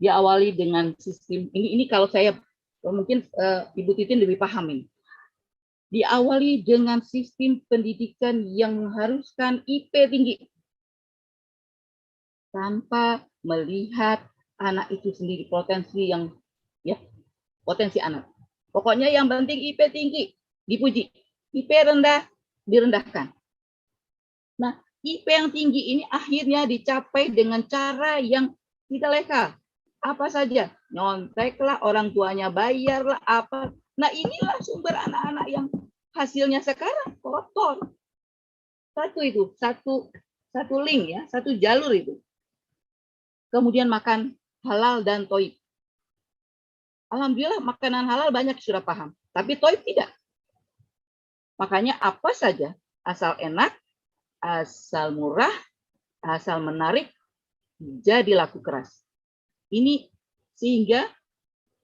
diawali dengan sistem ini kalau saya mungkin Ibu Titin lebih paham ini. Diawali dengan sistem pendidikan yang mengharuskan IP tinggi tanpa melihat anak itu sendiri potensi yang ya potensi anak. Pokoknya yang penting IP tinggi dipuji, IP rendah direndahkan. Nah, IP yang tinggi ini akhirnya dicapai dengan cara yang tidak legal. Apa saja, nyonteklah, orang tuanya bayarlah apa. Nah, inilah sumber anak-anak yang hasilnya sekarang kotor. Satu link ya, satu jalur itu. Kemudian makan halal dan toib. Alhamdulillah makanan halal banyak sudah paham, tapi toib tidak. Makanya apa saja asal enak, asal murah, asal menarik, jadi laku keras. Ini sehingga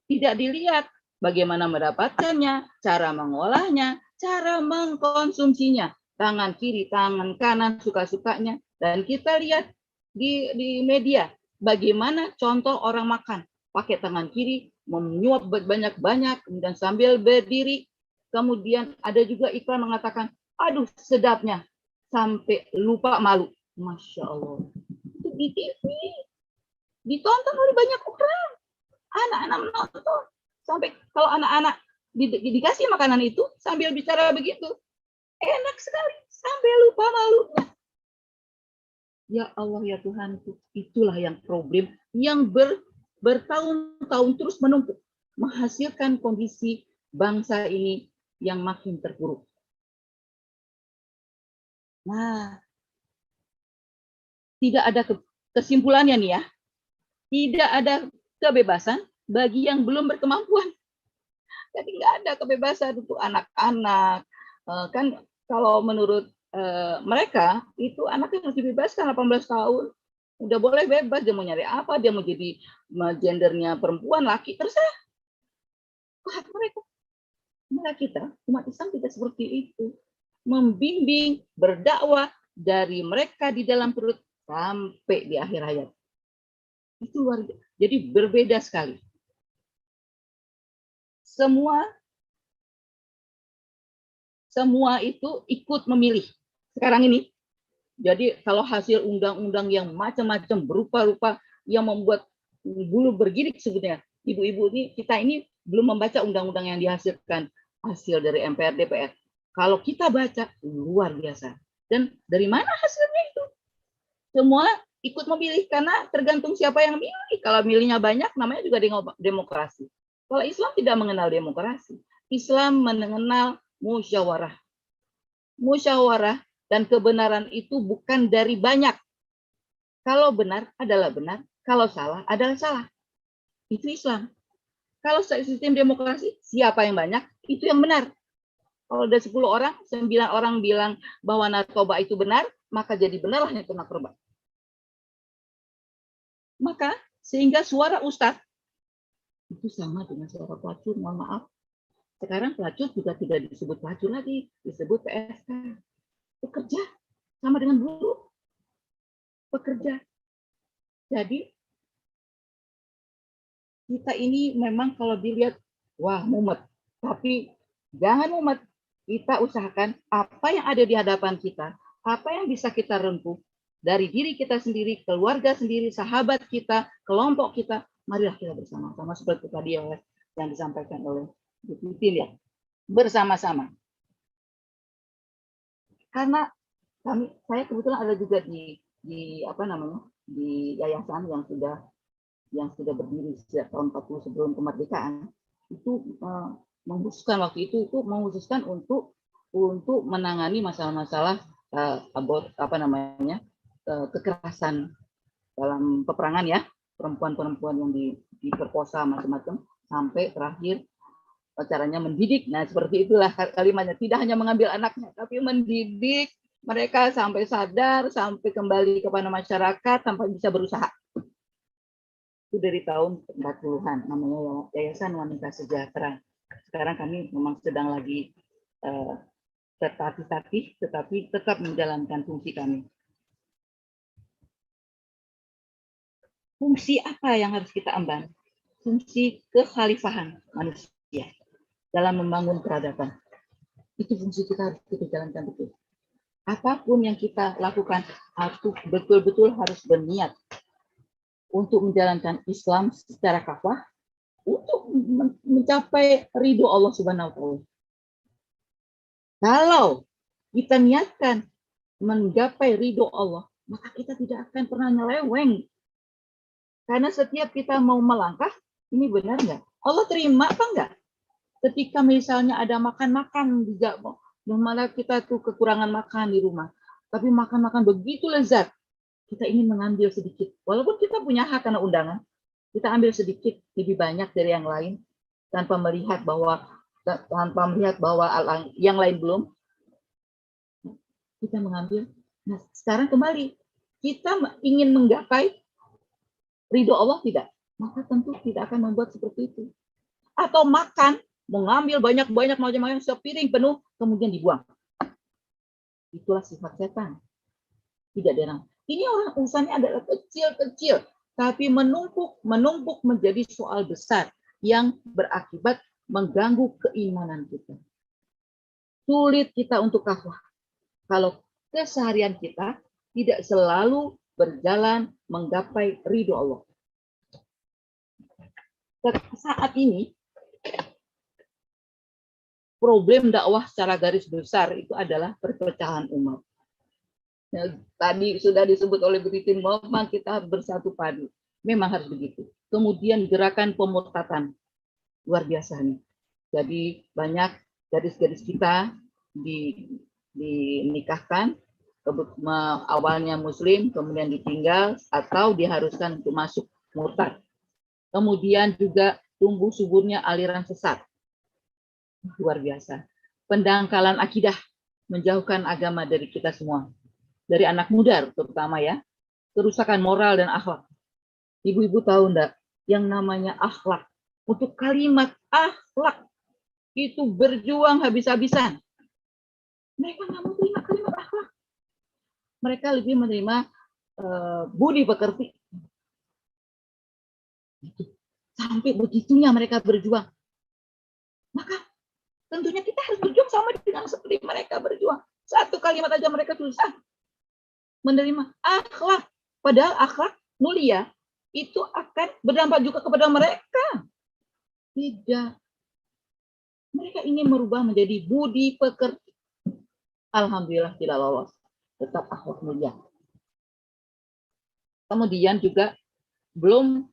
tidak dilihat bagaimana mendapatkannya, cara mengolahnya, cara mengkonsumsinya, tangan kiri, tangan kanan, suka-sukanya. Dan kita lihat di media bagaimana contoh orang makan pakai tangan kiri, menyuap banyak-banyak, kemudian sambil berdiri. Kemudian ada juga iklan mengatakan, aduh sedapnya, sampai lupa malu. Masya Allah. Itu di TV. Ditonton oleh banyak orang. Anak-anak menonton. Sampai kalau anak-anak dikasih makanan itu, sambil bicara begitu, enak sekali. Sampai lupa malunya. Ya Allah ya Tuhan, itulah yang problem yang bertahun-tahun terus menumpuk. Menghasilkan kondisi bangsa ini yang makin terpuruk. Nah, tidak ada kesimpulannya nih ya. Tidak ada kebebasan bagi yang belum berkemampuan. Jadi nggak ada kebebasan untuk anak-anak. Kan kalau menurut mereka, itu anaknya harus dibebaskan 18 tahun. Udah boleh bebas, dia mau nyari apa, dia mau jadi gendernya perempuan, laki, terserah. Hak mereka. Mereka kita, umat Islam tidak seperti itu. Membimbing, berdakwah dari mereka di dalam perut sampai di akhir hayat. Itu luar biasa. Jadi berbeda sekali. Semua itu ikut memilih sekarang ini. Jadi kalau hasil undang-undang yang macam-macam berupa-rupa yang membuat bulu bergidik sebetulnya. Ibu-ibu ini, kita ini belum membaca undang-undang yang dihasilkan hasil dari MPR DPR. Kalau kita baca luar biasa. Dan dari mana hasilnya itu? Semua ikut memilih karena tergantung siapa yang milih. Kalau milihnya banyak, namanya juga demokrasi. Kalau Islam tidak mengenal demokrasi. Islam mengenal musyawarah. Musyawarah dan kebenaran itu bukan dari banyak. Kalau benar adalah benar, kalau salah adalah salah. Itu Islam. Kalau sistem demokrasi, siapa yang banyak, itu yang benar. Kalau ada 10 orang, 9 orang bilang bahwa narkoba itu benar, maka jadi benarlah itu narkoba. Maka sehingga suara ustadz itu sama dengan suara pelacur, mohon maaf. Sekarang pelacur juga tidak disebut pelacur lagi, disebut PSK. Pekerja, sama dengan buruh. Pekerja. Jadi kita ini memang kalau dilihat, wah mumet. Tapi jangan mumet. Kita usahakan apa yang ada di hadapan kita, apa yang bisa kita rempuh dari diri kita sendiri, keluarga sendiri, sahabat kita, kelompok kita. Marilah kita bersama-sama seperti tadi yang disampaikan oleh Bu Titin ya. Bersama-sama. Karena saya kebetulan ada juga di yayasan yang sudah berdiri sejak tahun 40 sebelum kemerdekaan, itu mengkhususkan untuk menangani masalah-masalah kekerasan dalam peperangan ya, perempuan-perempuan yang diperkosa macam-macam, sampai terakhir caranya mendidik. Nah, seperti itulah kalimatnya, tidak hanya mengambil anaknya, tapi mendidik mereka sampai sadar, sampai kembali kepada masyarakat, sampai bisa berusaha. Itu dari tahun 40-an, namanya Yayasan Wanita Sejahtera. Sekarang kami memang sedang lagi tetapi tetap menjalankan fungsi kami. fungsi apa yang harus kita emban? Fungsi kekhalifahan manusia dalam membangun peradaban. Itu fungsi kita harus kita jalankan betul. Apapun yang kita lakukan, betul-betul harus berniat untuk menjalankan Islam secara kafah, untuk mencapai ridho Allah Subhanahu wa Ta'ala. Kalau kita niatkan menggapai ridho Allah, maka kita tidak akan pernah nyeleweng. Karena setiap kita mau melangkah, ini benar nggak? Allah terima apa enggak? Ketika misalnya ada makan-makan juga, malah kita tuh kekurangan makan di rumah, tapi makan-makan begitu lezat, kita ingin mengambil sedikit. Walaupun kita punya hak karena undangan, kita ambil sedikit lebih banyak dari yang lain, tanpa melihat bahwa yang lain belum, kita mengambil. Nah, sekarang kembali, kita ingin menggapai ridho Allah tidak, maka tentu tidak akan membuat seperti itu. Atau makan, mengambil banyak-banyak macam-macam sepiring penuh, kemudian dibuang. Itulah sifat setan. Tidak derang. Ini orang urusannya adalah kecil-kecil, tapi menumpuk menjadi soal besar yang berakibat mengganggu keimanan kita. Sulit kita untuk kafah kalau keseharian kita tidak selalu berjalan menggapai ridho Allah. Saat ini, problem dakwah secara garis besar itu adalah perpecahan umat. Nah, tadi sudah disebut oleh Bu Titin, memang kita bersatu padu. Memang harus begitu. Kemudian gerakan pemurtatan, luar biasa nih. Jadi banyak gadis-gadis kita dinikahkan, awalnya muslim, kemudian ditinggal, atau diharuskan untuk masuk murtad. Kemudian juga tumbuh suburnya aliran sesat. Luar biasa. Pendangkalan akidah, menjauhkan agama dari kita semua. Dari anak muda terutama ya. Kerusakan moral dan akhlak. Ibu-ibu tahu enggak, yang namanya akhlak, untuk kalimat akhlak, itu berjuang habis-habisan. Mereka nggak mau terima kalimat akhlak. Mereka lebih menerima budi pekerti. Sampai begitunya mereka berjuang. Maka tentunya kita harus berjuang sama dengan seperti mereka berjuang. Satu kalimat aja mereka susah menerima akhlak. Padahal akhlak mulia itu akan berdampak juga kepada mereka. Tidak. Mereka ingin merubah menjadi budi pekerti. Alhamdulillah tidak lolos. Tetap akhlak mulia. Kemudian juga belum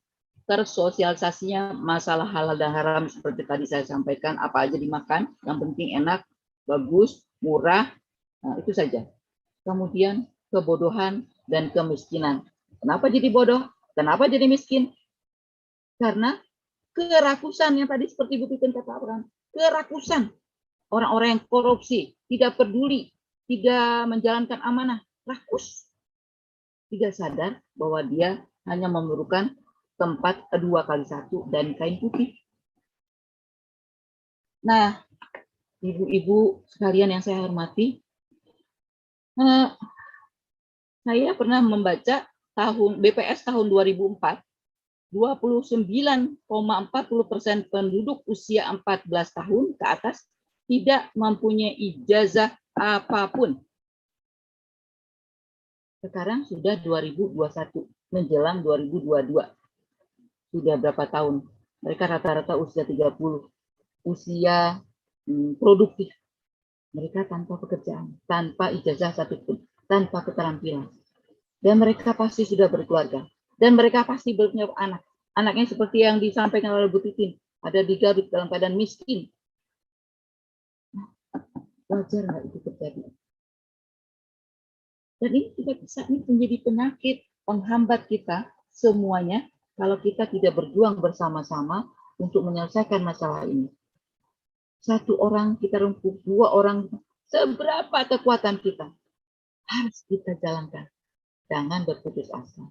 tersosialisasinya masalah halal dan haram seperti tadi saya sampaikan, apa aja dimakan, yang penting enak, bagus, murah, nah, itu saja. Kemudian kebodohan dan kemiskinan. Kenapa jadi bodoh? Kenapa jadi miskin? Karena kerakusan yang tadi seperti Bu Titin katakan, kerakusan. Orang-orang yang korupsi, tidak peduli, tidak menjalankan amanah, rakus. Tidak sadar bahwa dia hanya memerlukan tempat 2x1 dan kain putih. Nah, ibu-ibu sekalian yang saya hormati, saya pernah membaca BPS tahun 2004, 29,40% penduduk usia 14 tahun ke atas tidak mempunyai ijazah apapun. Sekarang sudah 2021, menjelang 2022. Sudah berapa tahun? Mereka rata-rata usia 30, usia produktif. Mereka tanpa pekerjaan, tanpa ijazah satupun, tanpa keterampilan. Dan mereka pasti sudah berkeluarga. Dan mereka pasti punya anak. Anaknya seperti yang disampaikan oleh Bu Titin, ada di Garut dalam keadaan miskin. Wajar nggak itu terjadi? Dan ini tidak bisa menjadi penyakit penghambat kita semuanya kalau kita tidak berjuang bersama-sama untuk menyelesaikan masalah ini. Satu orang kita rempuk, 2 orang, seberapa kekuatan kita harus kita jalankan. Jangan berputus asa.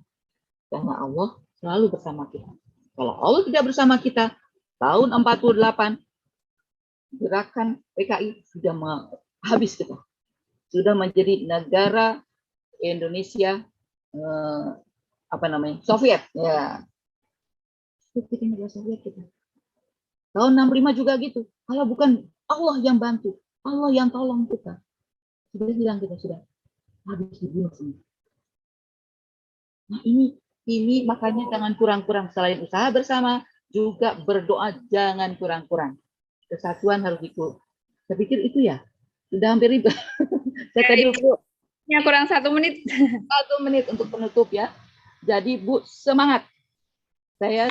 Karena Allah selalu bersama kita. Kalau Allah tidak bersama kita, tahun 48, gerakan PKI sudah habis kita. Sudah menjadi negara Indonesia apa namanya, Soviet, ya. Kita negara Soviet kita. Tahun 65 juga gitu. Kalau bukan Allah yang bantu, Allah yang tolong kita, sudah hilang kita, sudah habis dibunuh semua. Nah ini makanya jangan kurang-kurang, selain usaha bersama, juga berdoa jangan kurang-kurang. Kesatuan harus ikut. Saya pikir itu ya, sudah hampir ribet. Saya tadi Bu, Ya, kurang 1 menit. 1 menit untuk penutup ya. Jadi Bu, semangat. Saya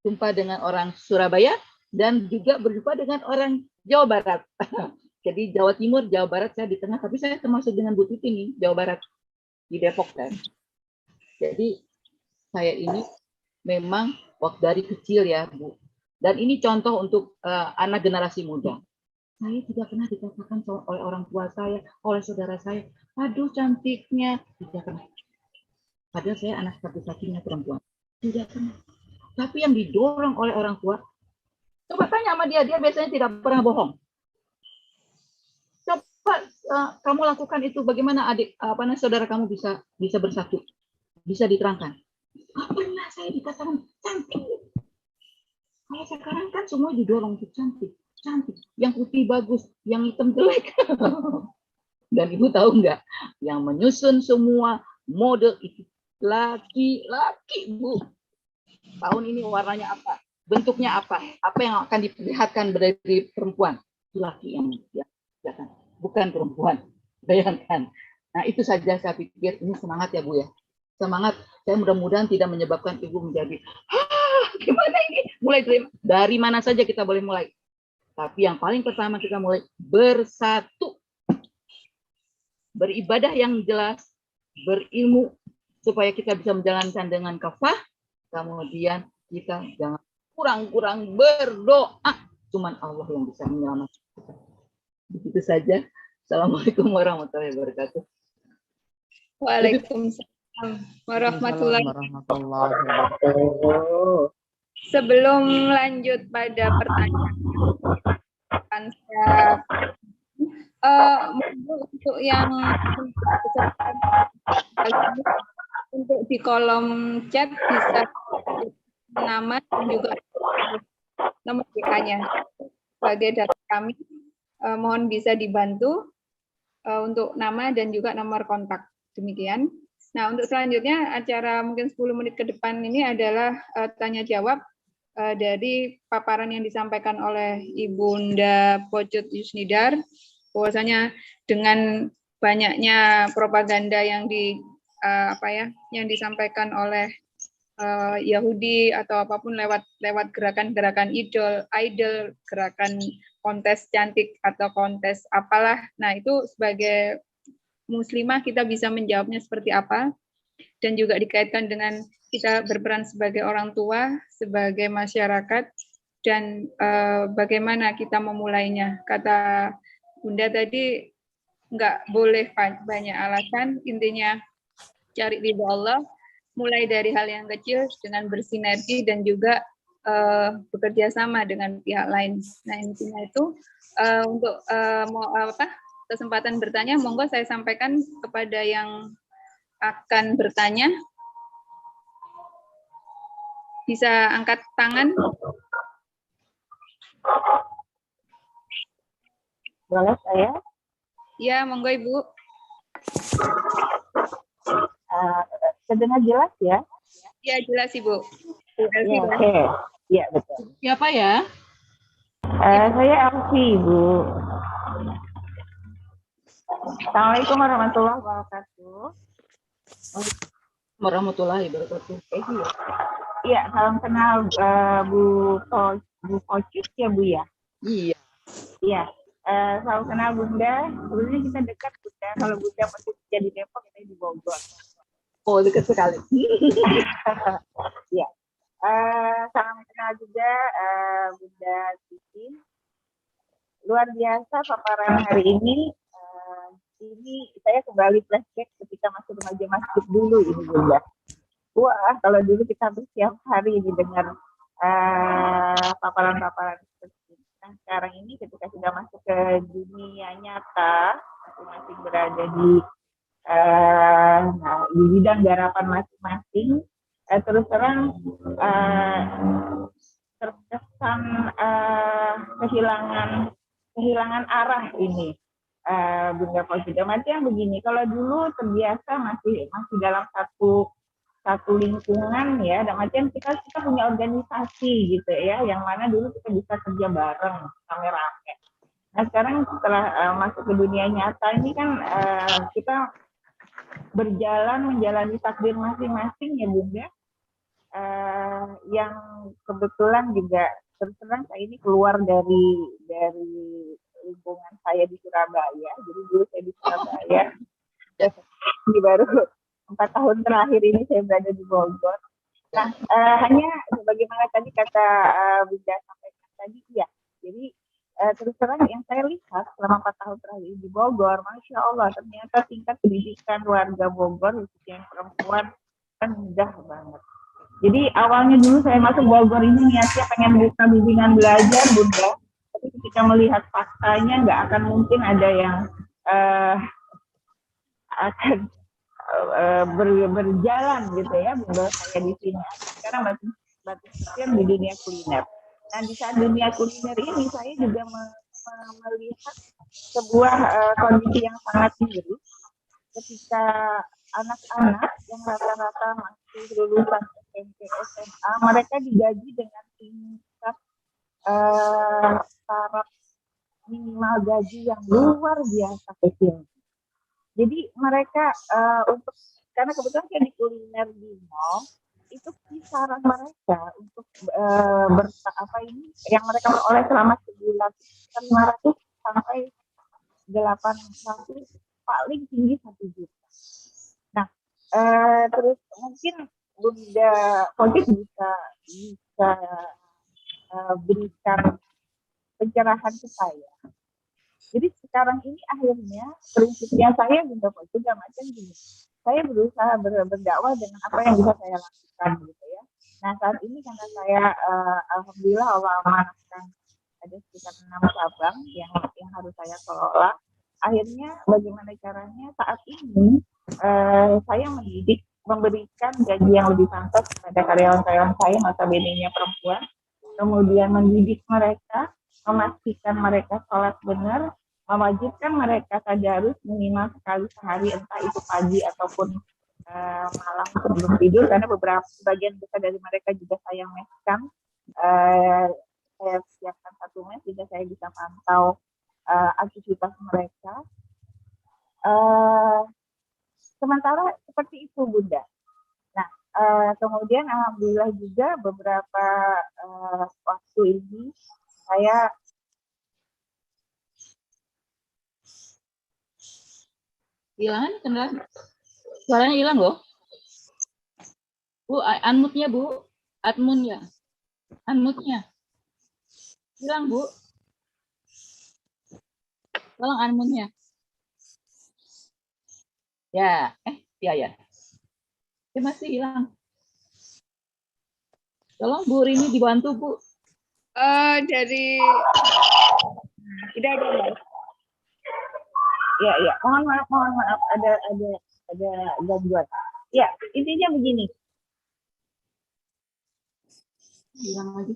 jumpa dengan orang Surabaya dan juga berjumpa dengan orang Jawa Barat. Jadi Jawa Timur, Jawa Barat saya di tengah, tapi saya termasuk dengan Bu Titi nih, Jawa Barat, di Depok kan. Jadi saya ini memang waktu dari kecil ya Bu. Dan ini contoh untuk anak generasi muda. Saya tidak pernah dikatakan oleh orang tua saya, oleh saudara saya, aduh cantiknya, tidak pernah. Padahal saya anak satu-satunya perempuan. Tidak pernah. Tapi yang didorong oleh orang tua, coba tanya sama dia biasanya tidak pernah bohong. Coba kamu lakukan itu, bagaimana adik, saudara kamu bisa bersatu, bisa diterangkan. Apa pernah saya dikatakan cantik? Kalau sekarang kan semua didorong untuk cantik. Yang putih bagus, yang hitam jelek. Dan Ibu tahu nggak, yang menyusun semua model itu laki-laki Bu. Tahun ini warnanya apa? Bentuknya apa? Apa yang akan diperlihatkan dari perempuan? Laki yang bukan perempuan. Bayangkan. Nah itu saja saya pikir, ini semangat ya Bu ya. Semangat. Saya mudah-mudahan tidak menyebabkan Ibu menjadi, gimana ini? Mulai dari mana saja kita boleh mulai. Tapi yang paling pertama kita mulai bersatu. Beribadah yang jelas, berilmu, supaya kita bisa menjalankan dengan kafah. Kemudian kita jangan kurang-kurang berdoa. Cuman Allah yang bisa menyelamatkan kita. Begitu saja. Assalamualaikum warahmatullahi wabarakatuh. Waalaikumsalam warahmatullahi wabarakatuh. Sebelum lanjut pada pertanyaan, saya untuk yang untuk di kolom chat bisa nama dan juga nomor BK-nya sebagai data kami. Mohon bisa dibantu untuk nama dan juga nomor kontak. Demikian. Nah, untuk selanjutnya acara mungkin 10 menit ke depan ini adalah tanya jawab dari paparan yang disampaikan oleh Ibunda Pocut Yusnidar, bahwasanya dengan banyaknya propaganda yang yang disampaikan oleh Yahudi atau apapun lewat gerakan-gerakan idol, gerakan kontes cantik atau kontes apalah. Nah, itu sebagai muslimah kita bisa menjawabnya seperti apa, dan juga dikaitkan dengan kita berperan sebagai orang tua, sebagai masyarakat, dan bagaimana kita memulainya. Kata Bunda tadi, nggak boleh banyak alasan, intinya cari ridho Allah, mulai dari hal yang kecil dengan bersinergi dan juga bekerja sama dengan pihak lain. Nah, intinya itu untuk kesempatan bertanya, monggo saya sampaikan kepada yang akan bertanya. Bisa angkat tangan. Boleh saya? Ya, monggo Ibu. Terdengar jelas ya? Ya, jelas Ibu. Ya, oke. Ya, betul. Siapa ya? Saya Elvi, Ibu. Assalamualaikum warahmatullahi wabarakatuh. Warahmatullahi wabarakatuh. Iya, salam kenal Bu Pocut ya Bu ya? Iya. Iya. Salam kenal Bunda. Sebelumnya kita dekat Bunda. Kalau Bunda masih kerja di Depok, kita di Bogor. Oh, dekat sekali. Iya. Salam kenal juga Bunda Titi. Luar biasa paparan hari ini. Ini saya kembali flashback ketika masih remaja masjid dulu ini Bunda. Wah, kalau dulu kita bersiap hari mendengar paparan-paparan seperti ini. Nah, sekarang ini ketika sudah masuk ke dunia nyata, masing-masing berada di Nah, di bidang garapan masing-masing, terus terang terkesan kehilangan arah ini, Bunda Fauzi. Artinya begini, kalau dulu terbiasa masih dalam satu lingkungan ya, dan artian kita punya organisasi gitu ya, yang mana dulu kita bisa kerja bareng rame-rame. Nah sekarang setelah masuk ke dunia nyata ini kan kita menjalani takdir masing-masing ya Bunda, yang kebetulan juga terus terang saya ini keluar dari lingkungan saya di Surabaya. Jadi dulu saya di Surabaya, ini baru 4 tahun terakhir ini saya berada di Bogor. Nah, hanya sebagaimana tadi kata Bunda sampaikan tadi, ya. Jadi terus terang yang saya lihat selama 4 tahun terakhir di Bogor, Masya Allah, ternyata tingkat pendidikan warga Bogor, khususnya yang perempuan, kan mudah banget. Jadi awalnya dulu saya masuk Bogor ini niatnya pengen buka bimbingan belajar, Bunda. Tapi ketika melihat faktanya nggak akan mungkin ada yang akan berjalan gitu ya, Bunda. Saya di sini sekarang batik setir di dunia kuliner. Dan di saat dunia kuliner ini saya juga melihat sebuah kondisi yang sangat miris ketika anak-anak yang rata-rata masih lulusan SMP, SMA, mereka digaji dengan tingkat taraf minimal gaji yang luar biasa kecil. Jadi mereka karena kebetulan saya di kuliner di mall, itu kisaran mereka untuk yang mereka peroleh selama sebulan 500 sampai 800, paling tinggi 1 juta. Nah, terus mungkin Bunda Fauzi bisa berikan pencerahan ke saya. Jadi sekarang ini akhirnya prinsipnya saya Bunda Fauzi macam gini. Saya berusaha berdakwah dengan apa yang bisa saya lakukan gitu ya. Nah saat ini karena saya alhamdulillah Allah amanahkan ada sekitar 6 cabang yang harus saya kelola. Akhirnya bagaimana caranya saat ini saya memberikan gaji yang lebih pantas kepada karyawan-karyawan saya, notabene-nya perempuan, kemudian mendidik mereka, memastikan mereka sholat benar, mewajibkan mereka tadarus minimal sekali sehari, entah itu pagi ataupun malam sebelum tidur, karena sebagian besar dari mereka juga saya meskan. Saya siapkan 1 mes sehingga saya bisa pantau aktivitas mereka. Sementara seperti itu Bunda. Nah, kemudian alhamdulillah juga beberapa waktu ini saya hilang kan? Suaranya hilang loh. Bu, unmute-nya Bu. Unmute-nya. Hilang Bu. Tolong unmute-nya. Ya, ya. Dia masih hilang. Tolong Bu Rini dibantu Bu. Dari udah ada. Ya, mohon maaf ada gangguan. Ya, intinya begini. Hilang lagi.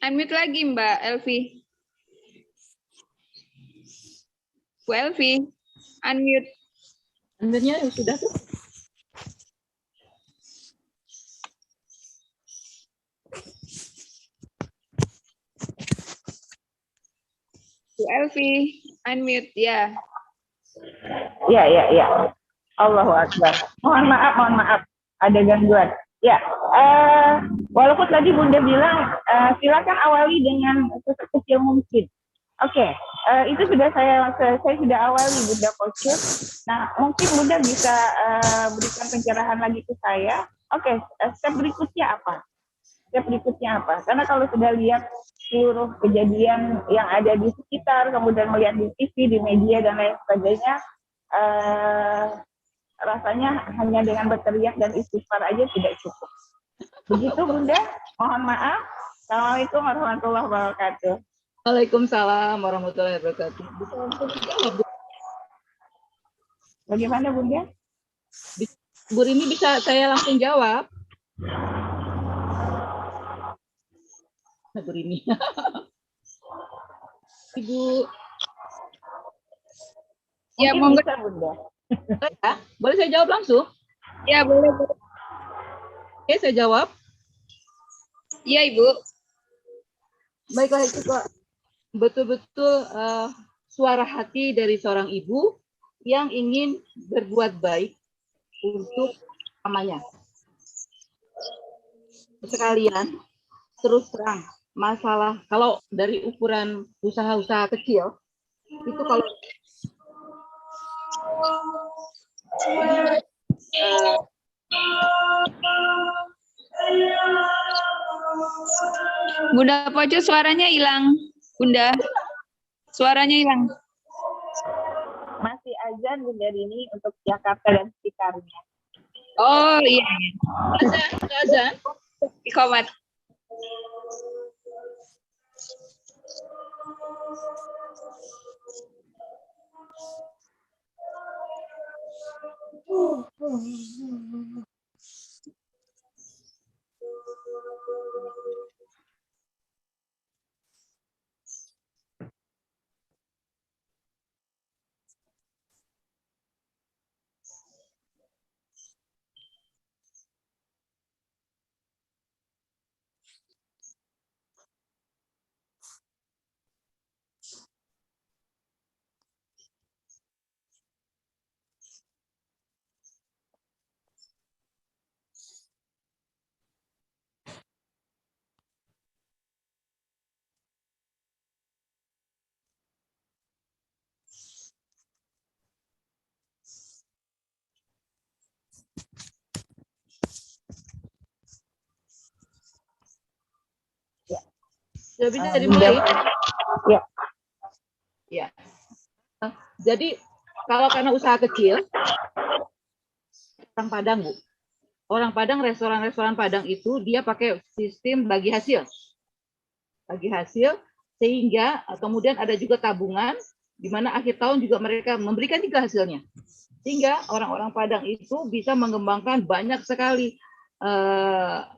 Unmute lagi Mbak Elvi. Bu Elvi, unmute. Unmute-nya sudah tuh. Bu Elvi, unmute ya. Ya. Allahu Akbar. Mohon maaf. Ada gangguan. Ya, walaupun tadi Bunda bilang silakan awali dengan sekecil mungkin. Oke, itu sudah saya sudah awali Bunda Fauzi. Nah, mungkin Bunda bisa berikan pencerahan lagi ke saya. Oke, step berikutnya apa? Karena kalau sudah lihat seluruh kejadian yang ada di sekitar, kemudian melihat di TV, di media dan lain sebagainya, rasanya hanya dengan berteriak dan istighfar aja tidak cukup. Begitu Bunda, mohon maaf. Assalamualaikum warahmatullahi wabarakatuh. Waalaikumsalam warahmatullahi wabarakatuh. Bisa langsung jawab, Bu. Bagaimana Bunda? Bu Rini bisa saya langsung jawab? Bu Rini. Ibu, Ya, Mungkin monggo. bisa Bunda. ya, boleh saya jawab langsung? Ya, boleh. Oke, saya jawab. Iya, Ibu. Baiklah, itu kok betul-betul suara hati dari seorang ibu yang ingin berbuat baik untuk namanya. Sekalian, terus terang, masalah kalau dari ukuran usaha-usaha kecil, itu kalau Bunda Poco suaranya hilang. Bunda, suaranya hilang. Masih azan Bunda Rini untuk Jakarta dan sekitarnya. Oh iya, azan, Iqamat. sudah bisa dimulai. Ya. Ya. Jadi kalau karena usaha kecil, orang Padang, Bu. Orang Padang, restoran-restoran Padang itu dia pakai sistem bagi hasil. Bagi hasil sehingga kemudian ada juga tabungan di mana akhir tahun juga mereka memberikan juga hasilnya. Sehingga orang-orang Padang itu bisa mengembangkan banyak sekali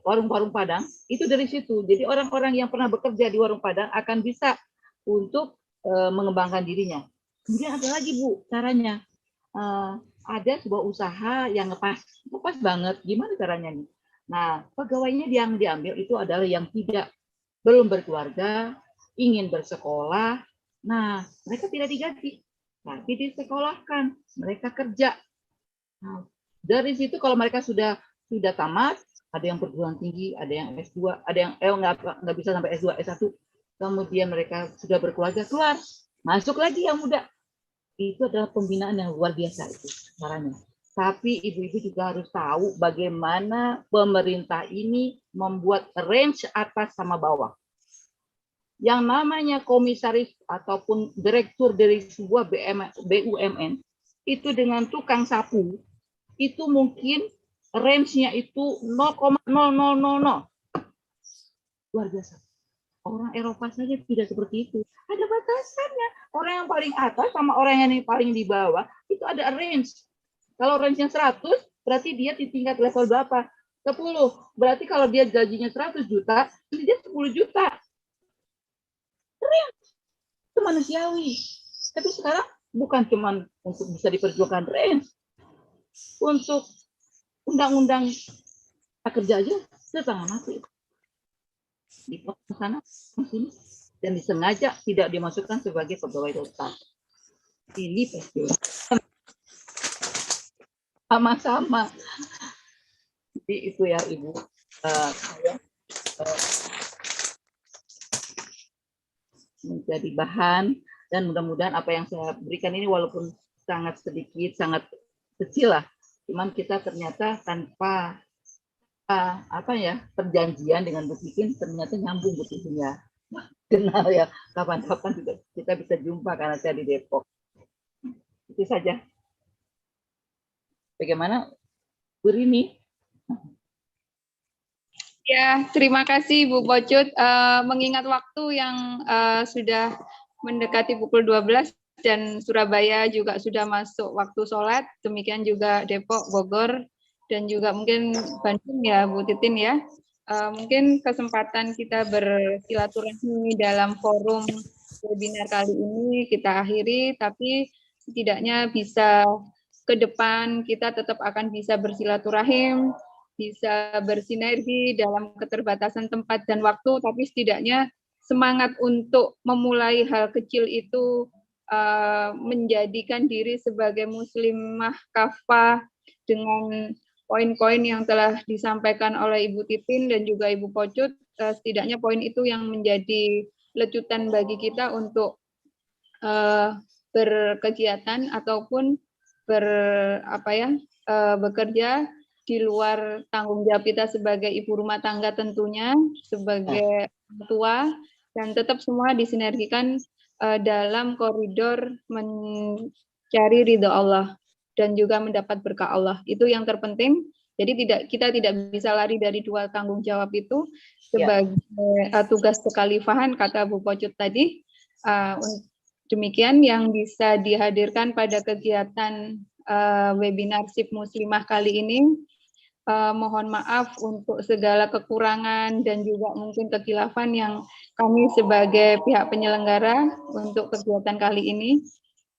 warung-warung Padang itu dari situ. Jadi orang-orang yang pernah bekerja di warung Padang akan bisa untuk mengembangkan dirinya. Kemudian ada lagi Bu caranya. Ada sebuah usaha yang ngepas banget. Gimana caranya nih? Nah, pegawainya yang diambil itu adalah yang belum berkeluarga, ingin bersekolah. Nah, mereka tidak digaji, tapi disekolahkan. Mereka kerja. Nah, dari situ kalau mereka sudah tamat, ada yang perguruan tinggi, ada yang S2, ada yang nggak bisa sampai S2, S1. Kemudian mereka sudah berkeluarga, keluar, masuk lagi yang muda. Itu adalah pembinaan yang luar biasa itu caranya. Tapi ibu-ibu juga harus tahu bagaimana pemerintah ini membuat range atas sama bawah. Yang namanya komisaris ataupun direktur dari sebuah BUMN itu dengan tukang sapu itu mungkin range-nya itu 0,0000. Luar biasa. Orang Eropa saja tidak seperti itu. Ada batasannya. Orang yang paling atas sama orang yang paling di bawah itu ada range. Kalau range-nya 100, berarti dia di tingkat level berapa? 10. Berarti kalau dia gajinya 100 juta, dia 10 juta. Range. Itu manusiawi. Tapi sekarang bukan cuma untuk bisa diperjuangkan range. Untuk undang-undang kerja aja setengah mati. Di sana sini dan disengaja tidak dimasukkan sebagai pegawai tetap. Ini pasti sama-sama. Jadi itu ya Ibu. Menjadi bahan dan mudah-mudahan apa yang saya berikan ini walaupun sangat sedikit, sangat kecil lah. Cuman kita ternyata tanpa perjanjian dengan Bu Titin ternyata nyambung Bu Titin ya. Kenal ya, kapan-kapan juga kita bisa jumpa karena saya di Depok. Itu saja. Bagaimana Bu Rini? Ya, terima kasih Bu Pocut. Mengingat waktu yang sudah mendekati pukul 12 dan Surabaya juga sudah masuk waktu sholat, demikian juga Depok, Bogor, dan juga mungkin Bandung ya Bu Titin ya. Mungkin kesempatan kita bersilaturahmi dalam forum webinar kali ini kita akhiri, tapi setidaknya bisa ke depan kita tetap akan bisa bersilaturahim, bisa bersinergi dalam keterbatasan tempat dan waktu, tapi setidaknya semangat untuk memulai hal kecil itu menjadikan diri sebagai muslimah kafah dengan poin-poin yang telah disampaikan oleh Ibu Titin dan juga Ibu Pocut, setidaknya poin itu yang menjadi lecutan bagi kita untuk berkegiatan ataupun bekerja di luar tanggung jawab kita sebagai ibu rumah tangga tentunya, sebagai tua, dan tetap semua disinergikan dalam koridor mencari ridho Allah dan juga mendapat berkah Allah. Itu yang terpenting. Jadi kita tidak bisa lari dari dua tanggung jawab itu sebagai tugas kekhalifahan, kata Bu Pocut tadi. Demikian yang bisa dihadirkan pada kegiatan webinar SIP Muslimah kali ini. Mohon maaf untuk segala kekurangan dan juga mungkin kekhilafan yang kami sebagai pihak penyelenggara untuk kegiatan kali ini.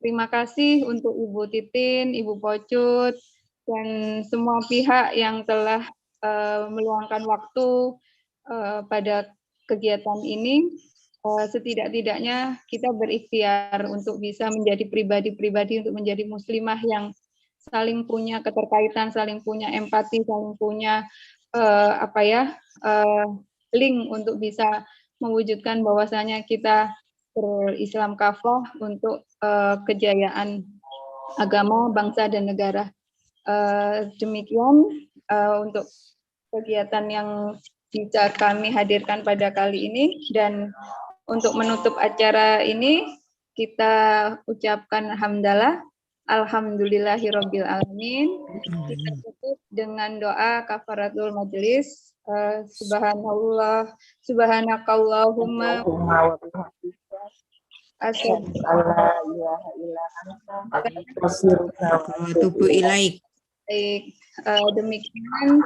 Terima kasih untuk Ibu Titin, Ibu Pocut, dan semua pihak yang telah meluangkan waktu pada kegiatan ini. Setidak-tidaknya kita berikhtiar untuk bisa menjadi pribadi-pribadi, untuk menjadi muslimah yang saling punya keterkaitan, saling punya empati, saling punya link untuk bisa mewujudkan bahwasanya kita berislam kafah untuk kejayaan agama, bangsa, dan negara. Demikian untuk kegiatan yang bisa kami hadirkan pada kali ini, dan untuk menutup acara ini kita ucapkan hamdalah, alhamdulillahirabbil alamin. Kita tutup dengan doa kafaratul majelis. Subhanallah, subhanakallahumma asyhadu Tubuh ilaik. Baik, demikian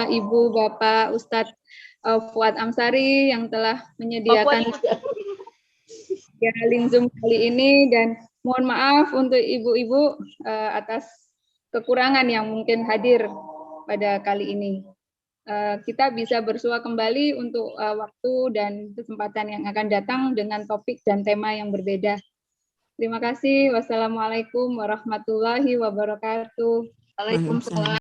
Ibu Bapak Ustadz Fuad Amsari yang telah menyediakan link Zoom kali ini, dan mohon maaf untuk ibu-ibu atas kekurangan yang mungkin hadir pada kali ini. Kita bisa bersua kembali untuk waktu dan kesempatan yang akan datang dengan topik dan tema yang berbeda. Terima kasih. Wassalamualaikum warahmatullahi wabarakatuh. Waalaikumsalam.